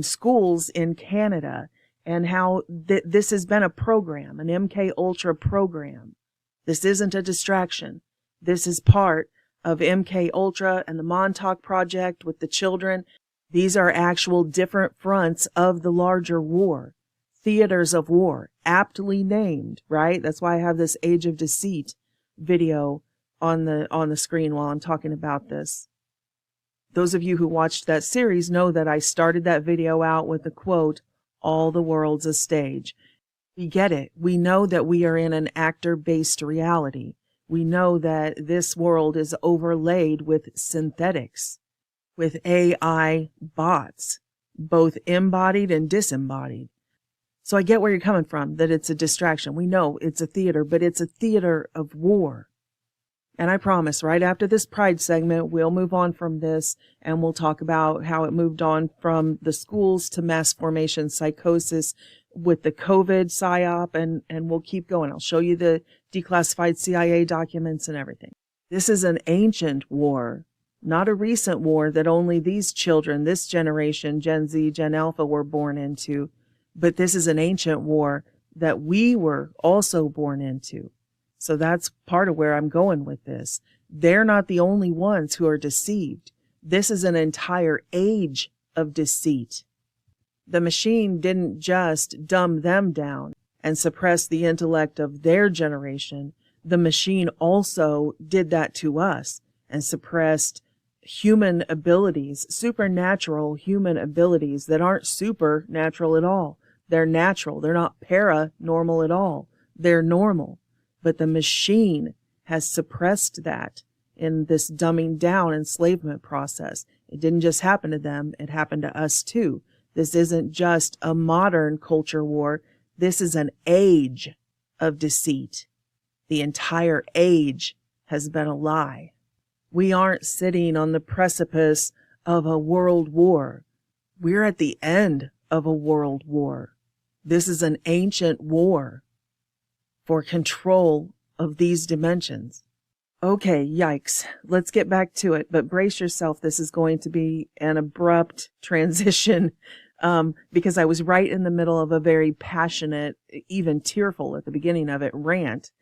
[SPEAKER 6] schools in Canada, and how this has been a program, an MK Ultra program. This isn't a distraction. This is part of MK Ultra and the Montauk Project with the children. These are actual different fronts of the larger war, theaters of war, aptly named, right? That's why I have this Age of Deceit video on the screen while I'm talking about this. Those of you who watched that series know that I started that video out with the quote, "All the world's a stage." We get it. We know that we are in an actor-based reality. We know that this world is overlaid with synthetics, with AI bots, both embodied and disembodied. So I get where you're coming from, that it's a distraction. We know it's a theater, but it's a theater of war. And I promise, right after this Pride segment, we'll move on from this and we'll talk about how it moved on from the schools to mass formation psychosis with the COVID psyop, and we'll keep going. I'll show you the declassified CIA documents and everything. This is an ancient war not a recent war that only these children, this generation, Gen Z, Gen Alpha, were born into, but this is an ancient war that we were also born into. So that's part of where I'm going with this. They're not the only ones who are deceived. This is an entire age of deceit. The machine didn't just dumb them down and suppress the intellect of their generation. The machine also did that to us and suppressed human abilities, supernatural human abilities that aren't supernatural at all. They're natural. They're not paranormal at all. They're normal. But the machine has suppressed that in this dumbing down enslavement process. It didn't just happen to them. It happened to us too. This isn't just a modern culture war. This is an age of deceit. The entire age has been a lie. We aren't sitting on the precipice of a world war. We're at the end of a world war. This is an ancient war for control of these dimensions. Okay, yikes. Let's get back to it, but brace yourself. This is going to be an abrupt transition because I was right in the middle of a very passionate, even tearful at the beginning of it, rant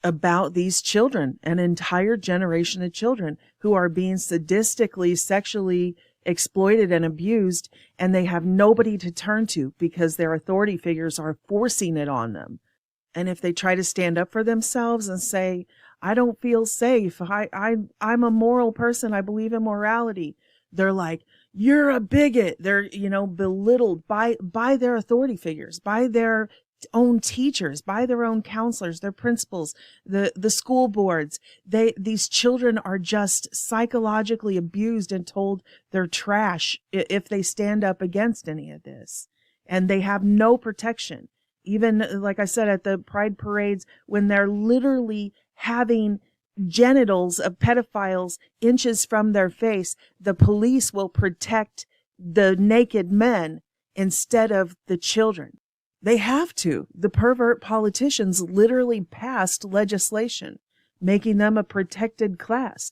[SPEAKER 6] about these children, an entire generation of children who are being sadistically, sexually exploited and abused, and they have nobody to turn to because their authority figures are forcing it on them. And if they try to stand up for themselves and say, I don't feel safe, I'm a moral person, I believe in morality, they're like, you're a bigot. They're, belittled by their authority figures, by their own teachers, by their own counselors, their principals, the school boards. These children are just psychologically abused and told they're trash if they stand up against any of this. And they have no protection. Even, like I said, at the pride parades, when they're literally having genitals of pedophiles inches from their face, the police will protect the naked men instead of the children. They have to. The pervert politicians literally passed legislation making them a protected class.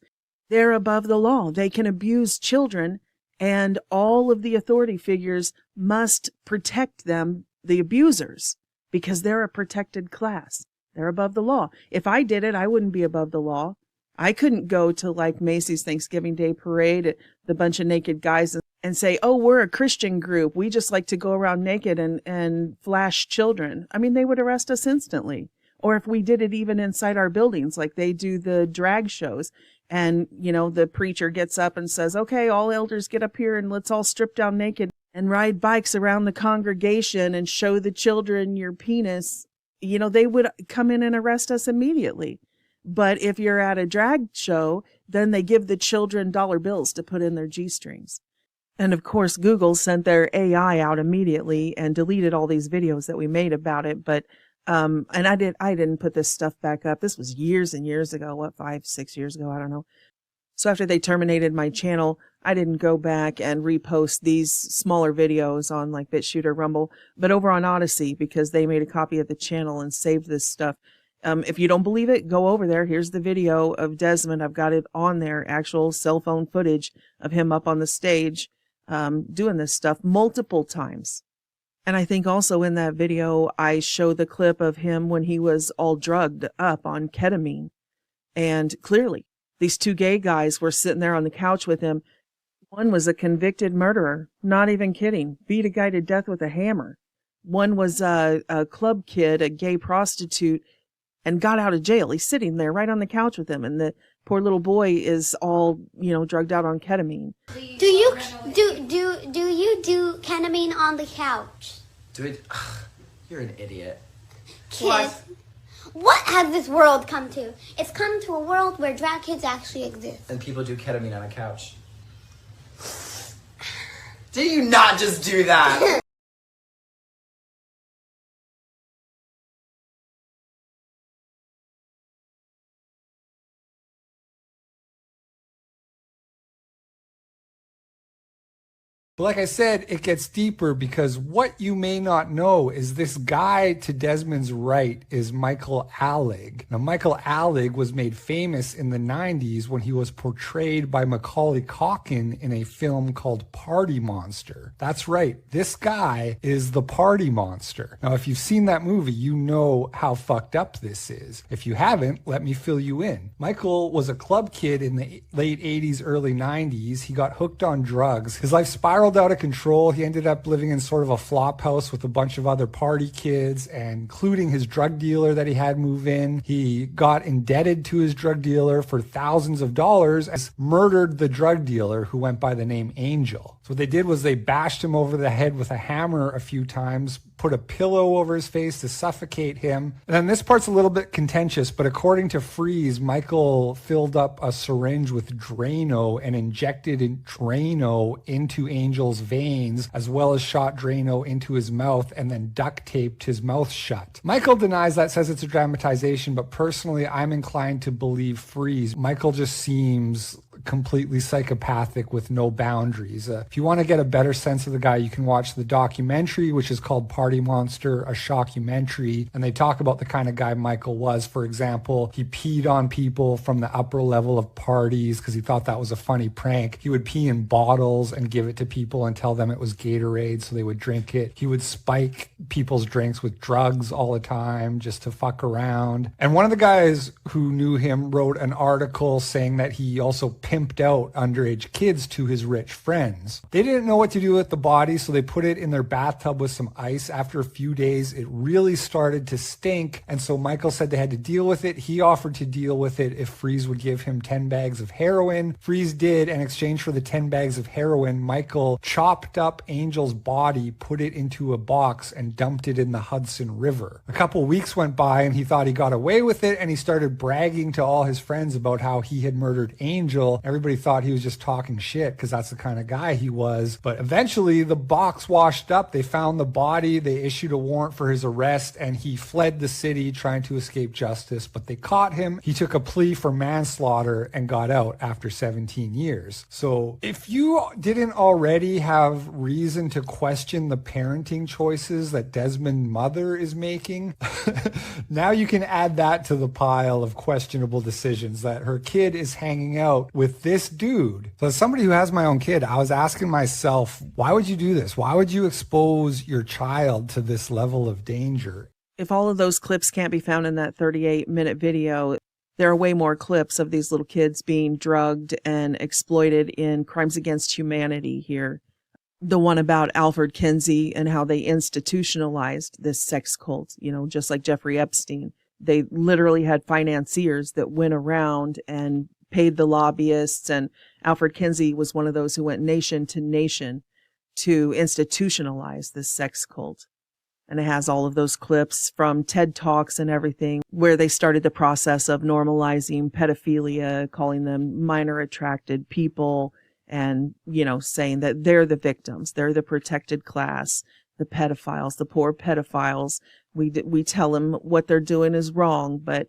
[SPEAKER 6] They're above the law. They can abuse children, and all of the authority figures must protect them, the abusers, because they're a protected class. They're above the law. If I did it, I wouldn't be above the law. I couldn't go to like Macy's Thanksgiving Day parade, the bunch of naked guys, and say, oh, we're a Christian group. We just like to go around naked and flash children. I mean, they would arrest us instantly. Or if we did it even inside our buildings, like they do the drag shows, and, the preacher gets up and says, okay, all elders get up here and let's all strip down naked and ride bikes around the congregation and show the children your penis. They would come in and arrest us immediately. But if you're at a drag show, then they give the children dollar bills to put in their G-strings. And of course, Google sent their AI out immediately and deleted all these videos that we made about it. But, and I didn't put this stuff back up. This was years and years ago, 5-6 years ago, I don't know. So after they terminated my channel, I didn't go back and repost these smaller videos on like BitChute or Rumble, but over on Odyssey, because they made a copy of the channel and saved this stuff. If you don't believe it, go over there. Here's the video of Desmond. I've got it on there, actual cell phone footage of him up on the stage doing this stuff multiple times. And I think also in that video, I show the clip of him when he was all drugged up on ketamine. And clearly, these two gay guys were sitting there on the couch with him. One was a convicted murderer, not even kidding, beat a guy to death with a hammer. One was a club kid, a gay prostitute, and got out of jail. He's sitting there right on the couch with him, and the poor little boy is all, drugged out on ketamine.
[SPEAKER 20] Do you do ketamine on the couch?
[SPEAKER 7] You're an idiot.
[SPEAKER 20] Kid, what has this world come to? It's come to a world where drag kids actually exist.
[SPEAKER 7] And people do ketamine on a couch. Did you not just do that?
[SPEAKER 8] But like I said, it gets deeper because what you may not know is this guy to Desmond's right is Michael Alig. Now, Michael Alig was made famous in the 90s when he was portrayed by Macaulay Culkin in a film called Party Monster. That's right, this guy is the Party Monster. Now, if you've seen that movie, you know how fucked up this is. If you haven't, let me fill you in. Michael was a club kid in the late 80s, early 90s. He got hooked on drugs. His life spiraled out of control. He ended up living in sort of a flop house with a bunch of other party kids, and including his drug dealer that he had move in. He got indebted to his drug dealer for thousands of dollars and murdered the drug dealer, who went by the name Angel. So what they did was they bashed him over the head with a hammer a few times, put a pillow over his face to suffocate him. And then this part's a little bit contentious, but according to Freeze, Michael filled up a syringe with Drano and injected Drano into Angel's veins, as well as shot Drano into his mouth and then duct taped his mouth shut. Michael denies that, says it's a dramatization, but personally, I'm inclined to believe Freeze. Michael just seems completely psychopathic with no boundaries. If you want to get a better sense of the guy, you can watch the documentary, which is called Party Monster, a shockumentary, and they talk about the kind of guy Michael was. For example, he peed on people from the upper level of parties because he thought that was a funny prank. He would pee in bottles and give it to people and tell them it was Gatorade so they would drink it. He would spike people's drinks with drugs all the time just to fuck around. And one of the guys who knew him wrote an article saying that he also pimped out underage kids to his rich friends. They didn't know what to do with the body, so they put it in their bathtub with some ice. After a few days, it really started to stink, and so Michael said they had to deal with it. He offered to deal with it if Freeze would give him 10 bags of heroin. Freeze did. In exchange for the 10 bags of heroin, Michael chopped up Angel's body, put it into a box, and dumped it in the Hudson River. A couple weeks went by, and he thought he got away with it, and he started bragging to all his friends about how he had murdered Angel. Everybody thought he was just talking shit because that's the kind of guy he was. But eventually the box washed up. They found the body. They issued a warrant for his arrest, and he fled the city trying to escape justice. But they caught him. He took a plea for manslaughter and got out after 17 years. So if you didn't already have reason to question the parenting choices that Desmond's mother is making, now you can add that to the pile of questionable decisions that her kid is hanging out with this dude. So as somebody who has my own kid, I was asking myself, why would you do this? Why would you expose your child to this level of danger?
[SPEAKER 6] If all of those clips can't be found in that 38-minute video, there are way more clips of these little kids being drugged and exploited in Crimes Against Humanity here. The one about Alfred Kinsey and how they institutionalized this sex cult, you know, just like Jeffrey Epstein. They literally had financiers that went around and paid the lobbyists, and Alfred Kinsey was one of those who went nation to nation to institutionalize this sex cult. And it has all of those clips from TED Talks and everything where they started the process of normalizing pedophilia, calling them minor attracted people, and, you know, saying that they're the victims, they're the protected class, the pedophiles, the poor pedophiles. We tell them what they're doing is wrong, but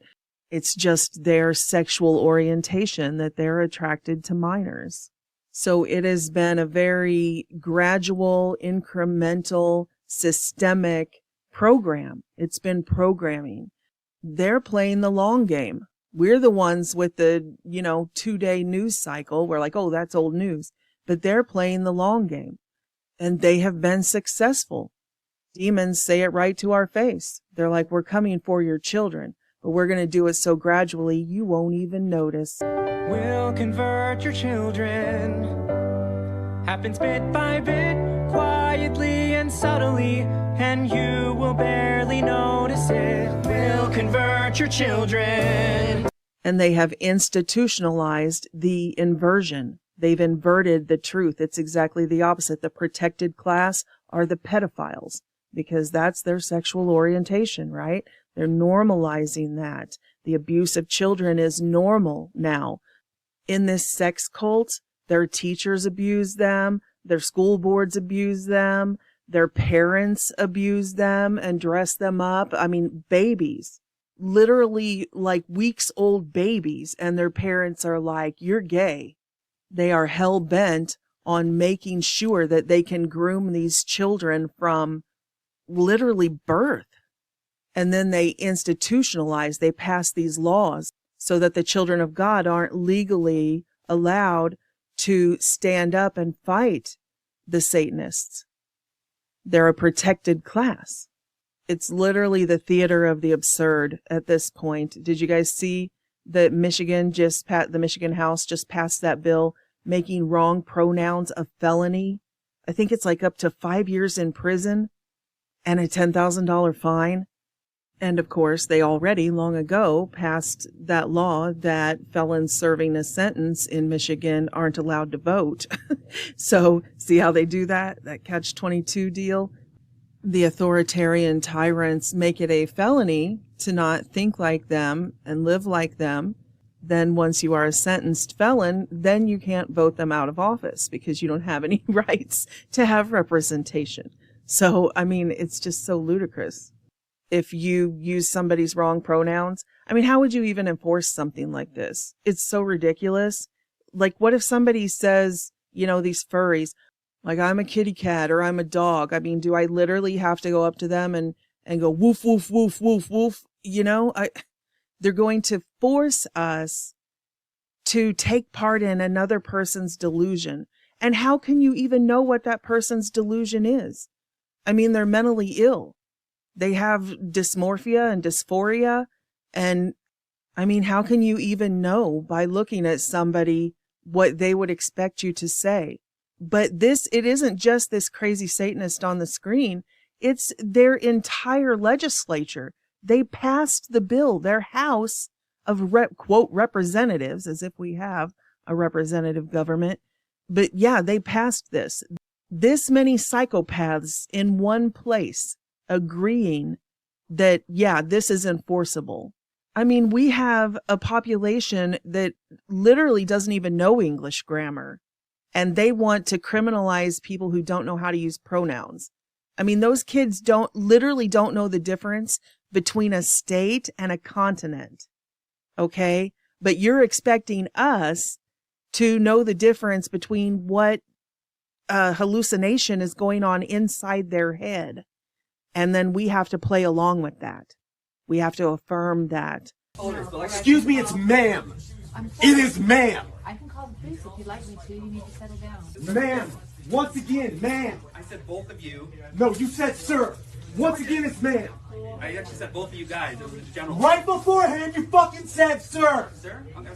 [SPEAKER 6] it's just their sexual orientation that they're attracted to minors. So it has been a very gradual, incremental, systemic program. It's been programming. They're playing the long game. We're the ones with the, 2-day news cycle. We're like, oh, that's old news. But they're playing the long game. And they have been successful. Demons say it right to our face. They're like, we're coming for your children. But we're going to do it so gradually you won't even notice.
[SPEAKER 1] We'll convert your children. Happens bit by bit, quietly and subtly, and you will barely notice it. We'll convert your children.
[SPEAKER 6] And they have institutionalized the inversion. They've inverted the truth. It's exactly the opposite. The protected class are the pedophiles because that's their sexual orientation, right? They're normalizing that. The abuse of children is normal now. In this sex cult, their teachers abuse them, their school boards abuse them, their parents abuse them and dress them up. I mean, babies, literally like weeks-old babies, and their parents are like, you're gay. They are hell-bent on making sure that they can groom these children from literally birth. And then they institutionalize, they pass these laws so that the children of God aren't legally allowed to stand up and fight the Satanists. They're a protected class. It's literally the theater of the absurd at this point. Did you guys see that the Michigan House just passed that bill making wrong pronouns a felony? I think it's like up to 5 years in prison and a $10,000 fine. And of course, they already long ago passed that law that felons serving a sentence in Michigan aren't allowed to vote. So see how they do that catch-22 deal? The authoritarian tyrants make it a felony to not think like them and live like them. Then once you are a sentenced felon, then you can't vote them out of office because you don't have any rights to have representation. So, I mean, it's just so ludicrous. If you use somebody's wrong pronouns, I mean, how would you even enforce something like this? It's so ridiculous. Like, what if somebody says, these furries, like, I'm a kitty cat or I'm a dog? I mean, do I literally have to go up to them and go woof, woof, woof, woof, woof? They're going to force us to take part in another person's delusion. And how can you even know what that person's delusion is? I mean, they're mentally ill. They have dysmorphia and dysphoria. And I mean, how can you even know by looking at somebody what they would expect you to say? But it isn't just this crazy Satanist on the screen. It's their entire legislature. They passed the bill, their House of quote representatives, as if we have a representative government. But yeah, they passed this. This many psychopaths in one place agreeing that, yeah, this is enforceable. I mean, we have a population that literally doesn't even know English grammar, and they want to criminalize people who don't know how to use pronouns. I mean, those kids literally don't know the difference between a state and a continent. Okay? But you're expecting us to know the difference between what hallucination is going on inside their head. And then we have to play along with that. We have to affirm that.
[SPEAKER 9] Excuse me, it's ma'am. It is ma'am.
[SPEAKER 10] I can call the police if you'd like me to. You need to settle down.
[SPEAKER 9] Ma'am. Once again, ma'am.
[SPEAKER 5] I said both of you.
[SPEAKER 9] No, you said sir. Once again, it's ma'am.
[SPEAKER 5] I actually said both of you guys. It was general.
[SPEAKER 9] Right beforehand, you fucking said sir.
[SPEAKER 5] Sir? Okay.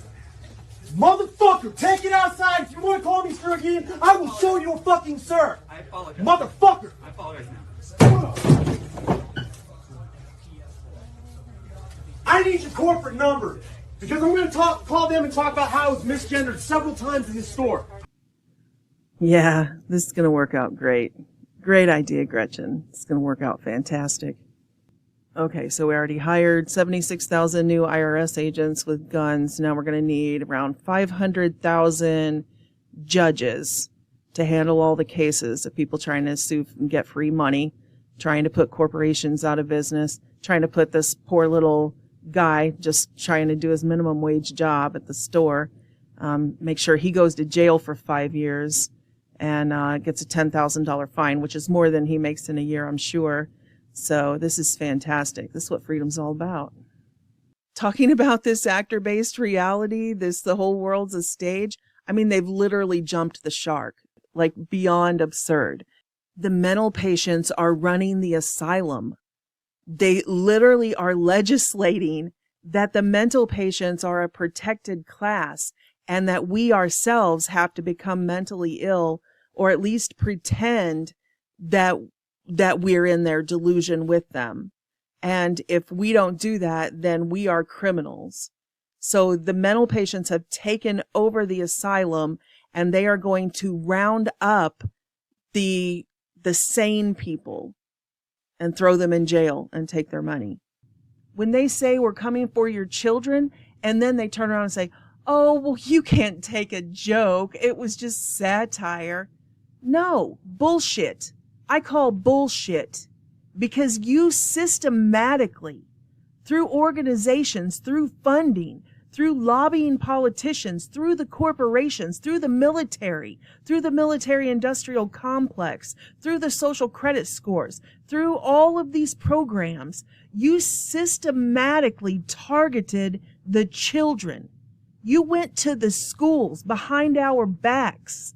[SPEAKER 9] Motherfucker, take it outside. If you want to call me sir again, I will show you a fucking sir.
[SPEAKER 5] I apologize.
[SPEAKER 9] Motherfucker.
[SPEAKER 5] I apologize now.
[SPEAKER 9] I need your corporate number because I'm going to call them and talk about how I was misgendered several times in this store.
[SPEAKER 6] Yeah, this is going to work out great. Great idea, Gretchen. It's going to work out fantastic. Okay, so we already hired 76,000 new IRS agents with guns. Now we're going to need around 500,000 judges to handle all the cases of people trying to sue and get free money, trying to put corporations out of business, trying to put this poor little guy just trying to do his minimum wage job at the store, make sure he goes to jail for 5 years and gets a $10,000 fine, which is more than he makes in a year, I'm sure. So this is fantastic. This is what freedom's all about. Talking about this actor-based reality, the whole world's a stage. I mean, they've literally jumped the shark, like beyond absurd. The mental patients are running the asylum. They literally are legislating that the mental patients are a protected class and that we ourselves have to become mentally ill or at least pretend that we're in their delusion with them. And if we don't do that, then we are criminals. So the mental patients have taken over the asylum and they are going to round up the sane people and throw them in jail and take their money. When they say we're coming for your children, and then they turn around and say, oh, well, you can't take a joke. It was just satire. No, bullshit. I call bullshit because you systematically, through organizations, through funding, through lobbying politicians, through the corporations, through the military industrial complex, through the social credit scores, through all of these programs. You systematically targeted the children. You went to the schools behind our backs.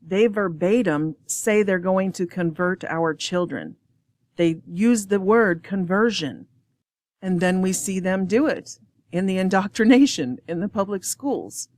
[SPEAKER 6] They verbatim say they're going to convert our children. They use the word conversion. And then we see them do it in the indoctrination in the public schools.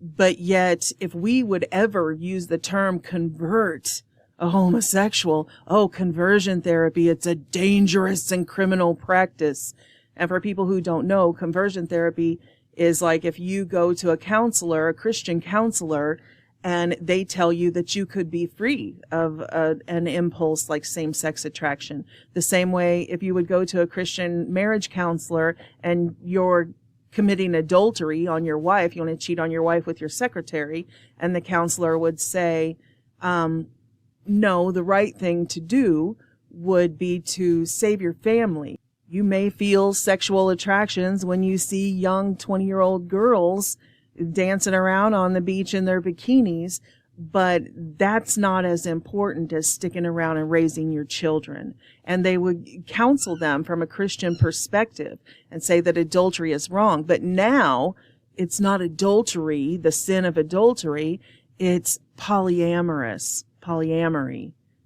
[SPEAKER 6] But yet, if we would ever use the term convert a homosexual, oh, conversion therapy, it's a dangerous and criminal practice. And for people who don't know, conversion therapy is like if you go to a counselor, a Christian counselor, and they tell you that you could be free of an impulse like same-sex attraction. The same way if you would go to a Christian marriage counselor and you're committing adultery on your wife, you want to cheat on your wife with your secretary, and the counselor would say, no, the right thing to do would be to save your family. You may feel sexual attractions when you see young 20-year-old girls dancing around on the beach in their bikinis, but that's not as important as sticking around and raising your children. And they would counsel them from a Christian perspective and say that adultery is wrong. But now it's not adultery, the sin of adultery, it's polyamory.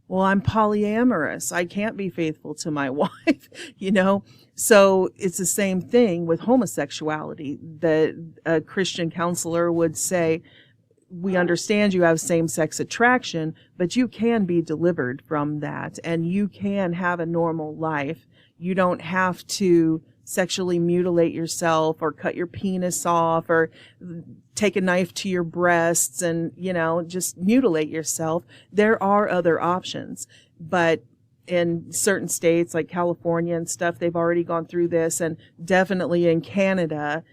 [SPEAKER 6] Well, I'm polyamorous. I can't be faithful to my wife, you know? So it's the same thing with homosexuality. A Christian counselor would say, we understand you have same-sex attraction, but you can be delivered from that, and you can have a normal life. You don't have to sexually mutilate yourself or cut your penis off or take a knife to your breasts and, you know, just mutilate yourself. There are other options, but in certain states like California and stuff, they've already gone through this, and definitely in Canada,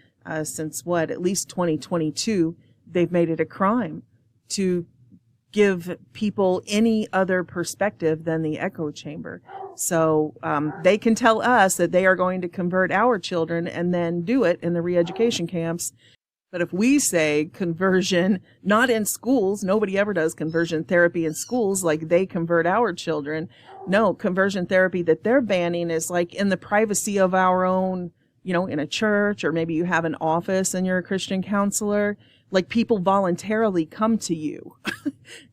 [SPEAKER 6] since at least 2022, they've made it a crime to give people any other perspective than the echo chamber. So they can tell us that they are going to convert our children and then do it in the re-education camps. But if we say conversion, not in schools, nobody ever does conversion therapy in schools like they convert our children. No, conversion therapy that they're banning is like in the privacy of our own, you know, in a church, or maybe you have an office and you're a Christian counselor. Like people voluntarily come to you.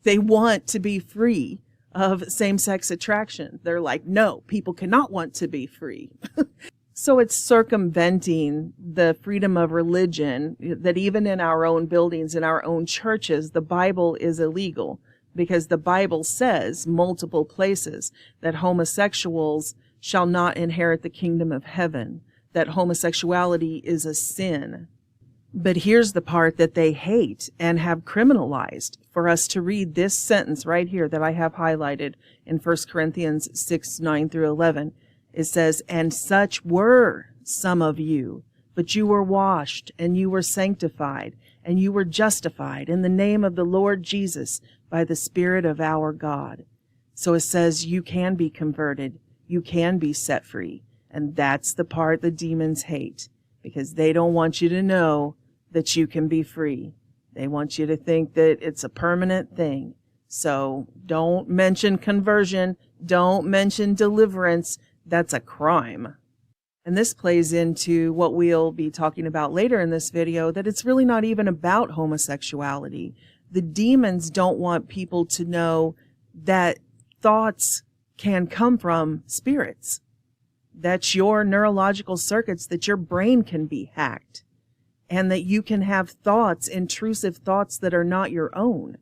[SPEAKER 6] They want to be free of same-sex attraction. They're like, no, people cannot want to be free. So it's circumventing the freedom of religion that even in our own buildings, in our own churches, the Bible is illegal, because the Bible says multiple places that homosexuals shall not inherit the kingdom of heaven, that homosexuality is a sin. But here's the part that they hate and have criminalized. For us to read this sentence right here that I have highlighted in 1 Corinthians 6:9-11. It says, and such were some of you, but you were washed, and you were sanctified, and you were justified in the name of the Lord Jesus by the Spirit of our God. So it says you can be converted, you can be set free. And that's the part the demons hate, because they don't want you to know that you can be free. They want you to think that it's a permanent thing. So don't mention conversion. Don't mention deliverance. That's a crime. And this plays into what we'll be talking about later in this video, that it's really not even about homosexuality. The demons don't want people to know that thoughts can come from spirits. That's your neurological circuits, that your brain can be hacked, and that you can have thoughts, intrusive thoughts that are not your own.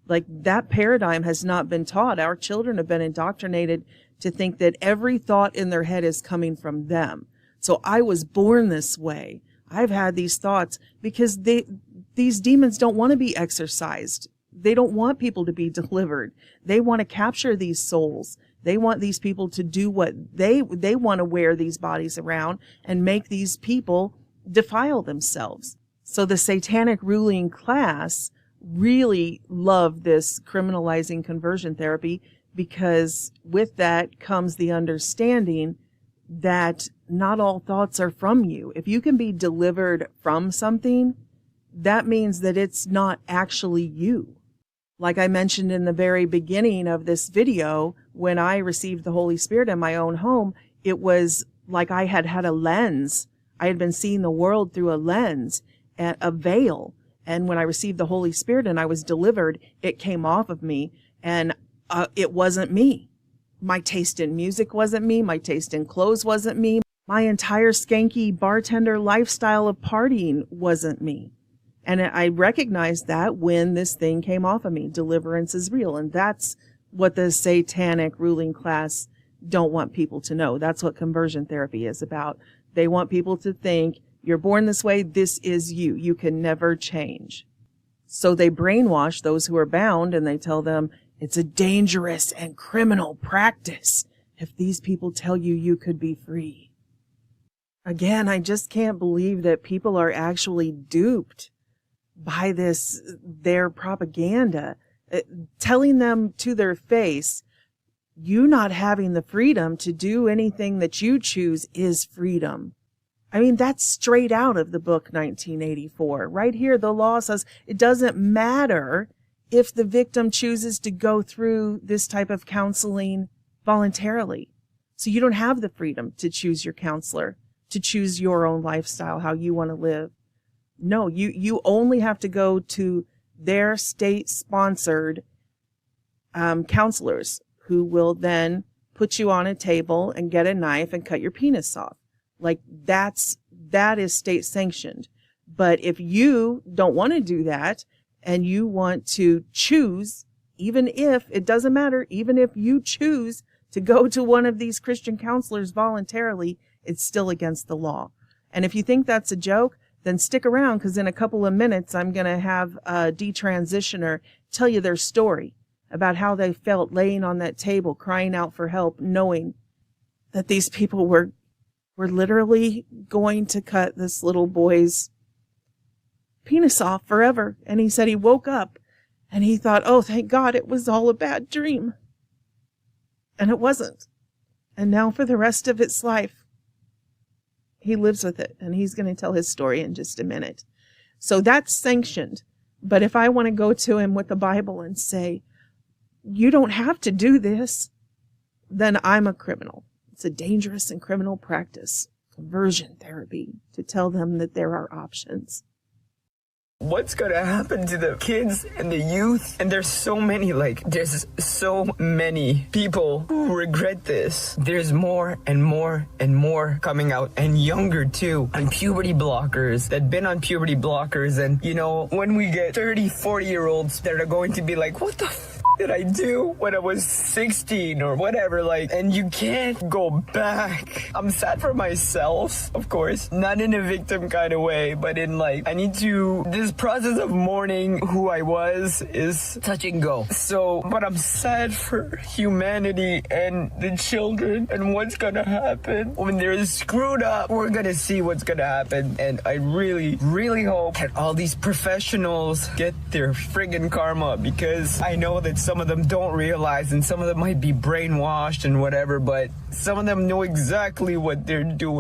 [SPEAKER 6] Like, that paradigm has not been taught. Our children have been indoctrinated to think that every thought in their head is coming from them. So I was born this way. I've had these thoughts, because these demons don't want to be exorcised. They don't want people to be delivered. They want to capture these souls. They want these people to do what they want to wear these bodies around and make these people defile themselves. So the satanic ruling class really love this criminalizing conversion therapy, because with that comes the understanding that not all thoughts are from you. If you can be delivered from something, that means that it's not actually you. Like I mentioned in the very beginning of this video, when I received the Holy Spirit in my own home, it was like I had had a lens. I had been seeing the world through a lens, a veil. And when I received the Holy Spirit and I was delivered, it came off of me, and it wasn't me. My taste in music wasn't me. My taste in clothes wasn't me. My entire skanky bartender lifestyle of partying wasn't me. And I recognized that when this thing came off of me. Deliverance is real. And that's what the satanic ruling class don't want people to know. That's what conversion therapy is about. They want people to think, you're born this way, this is you. You can never change. So they brainwash those who are bound, and they tell them it's a dangerous and criminal practice if these people tell you you could be free. Again, I just can't believe that people are actually duped by their propaganda, telling them to their face, you not having the freedom to do anything that you choose is freedom. I mean, that's straight out of the book 1984. Right here, the law says it doesn't matter if the victim chooses to go through this type of counseling voluntarily. So you don't have the freedom to choose your counselor, to choose your own lifestyle, how you want to live. No, you only have to go to their state-sponsored counselors, who will then put you on a table and get a knife and cut your penis off. Like that is state sanctioned. But if you don't want to do that and you want to choose, even if it doesn't matter, even if you choose to go to one of these Christian counselors voluntarily, it's still against the law. And if you think that's a joke, then stick around, because in a couple of minutes, I'm going to have a detransitioner tell you their story about how they felt laying on that table, crying out for help, knowing that these people were literally going to cut this little boy's penis off forever. And he said he woke up and he thought, oh, thank God it was all a bad dream. And it wasn't. And now for the rest of his life, he lives with it, and he's going to tell his story in just a minute. So that's sanctioned. But if I want to go to him with the Bible and say, you don't have to do this, then I'm a criminal. It's a dangerous and criminal practice, conversion therapy, to tell them that there are options.
[SPEAKER 12] What's gonna happen to the kids and the youth? And there's so many people who regret this. There's more and more and more coming out, and younger too, on puberty blockers, that been on puberty blockers. And you know, when we get 30, 40-year-olds that are going to be like, what the did I do when I was 16 or whatever, and you can't go back. I'm sad for myself, of course, not in a victim kind of way, but in this process of mourning who I was is touch and go. So, but I'm sad for humanity and the children and what's gonna happen when they're screwed up. We're gonna see what's gonna happen, and I really, really hope that all these professionals get their friggin' karma, because I know that some of them don't realize, and some of them might be brainwashed and whatever, but some of them know exactly what they're doing.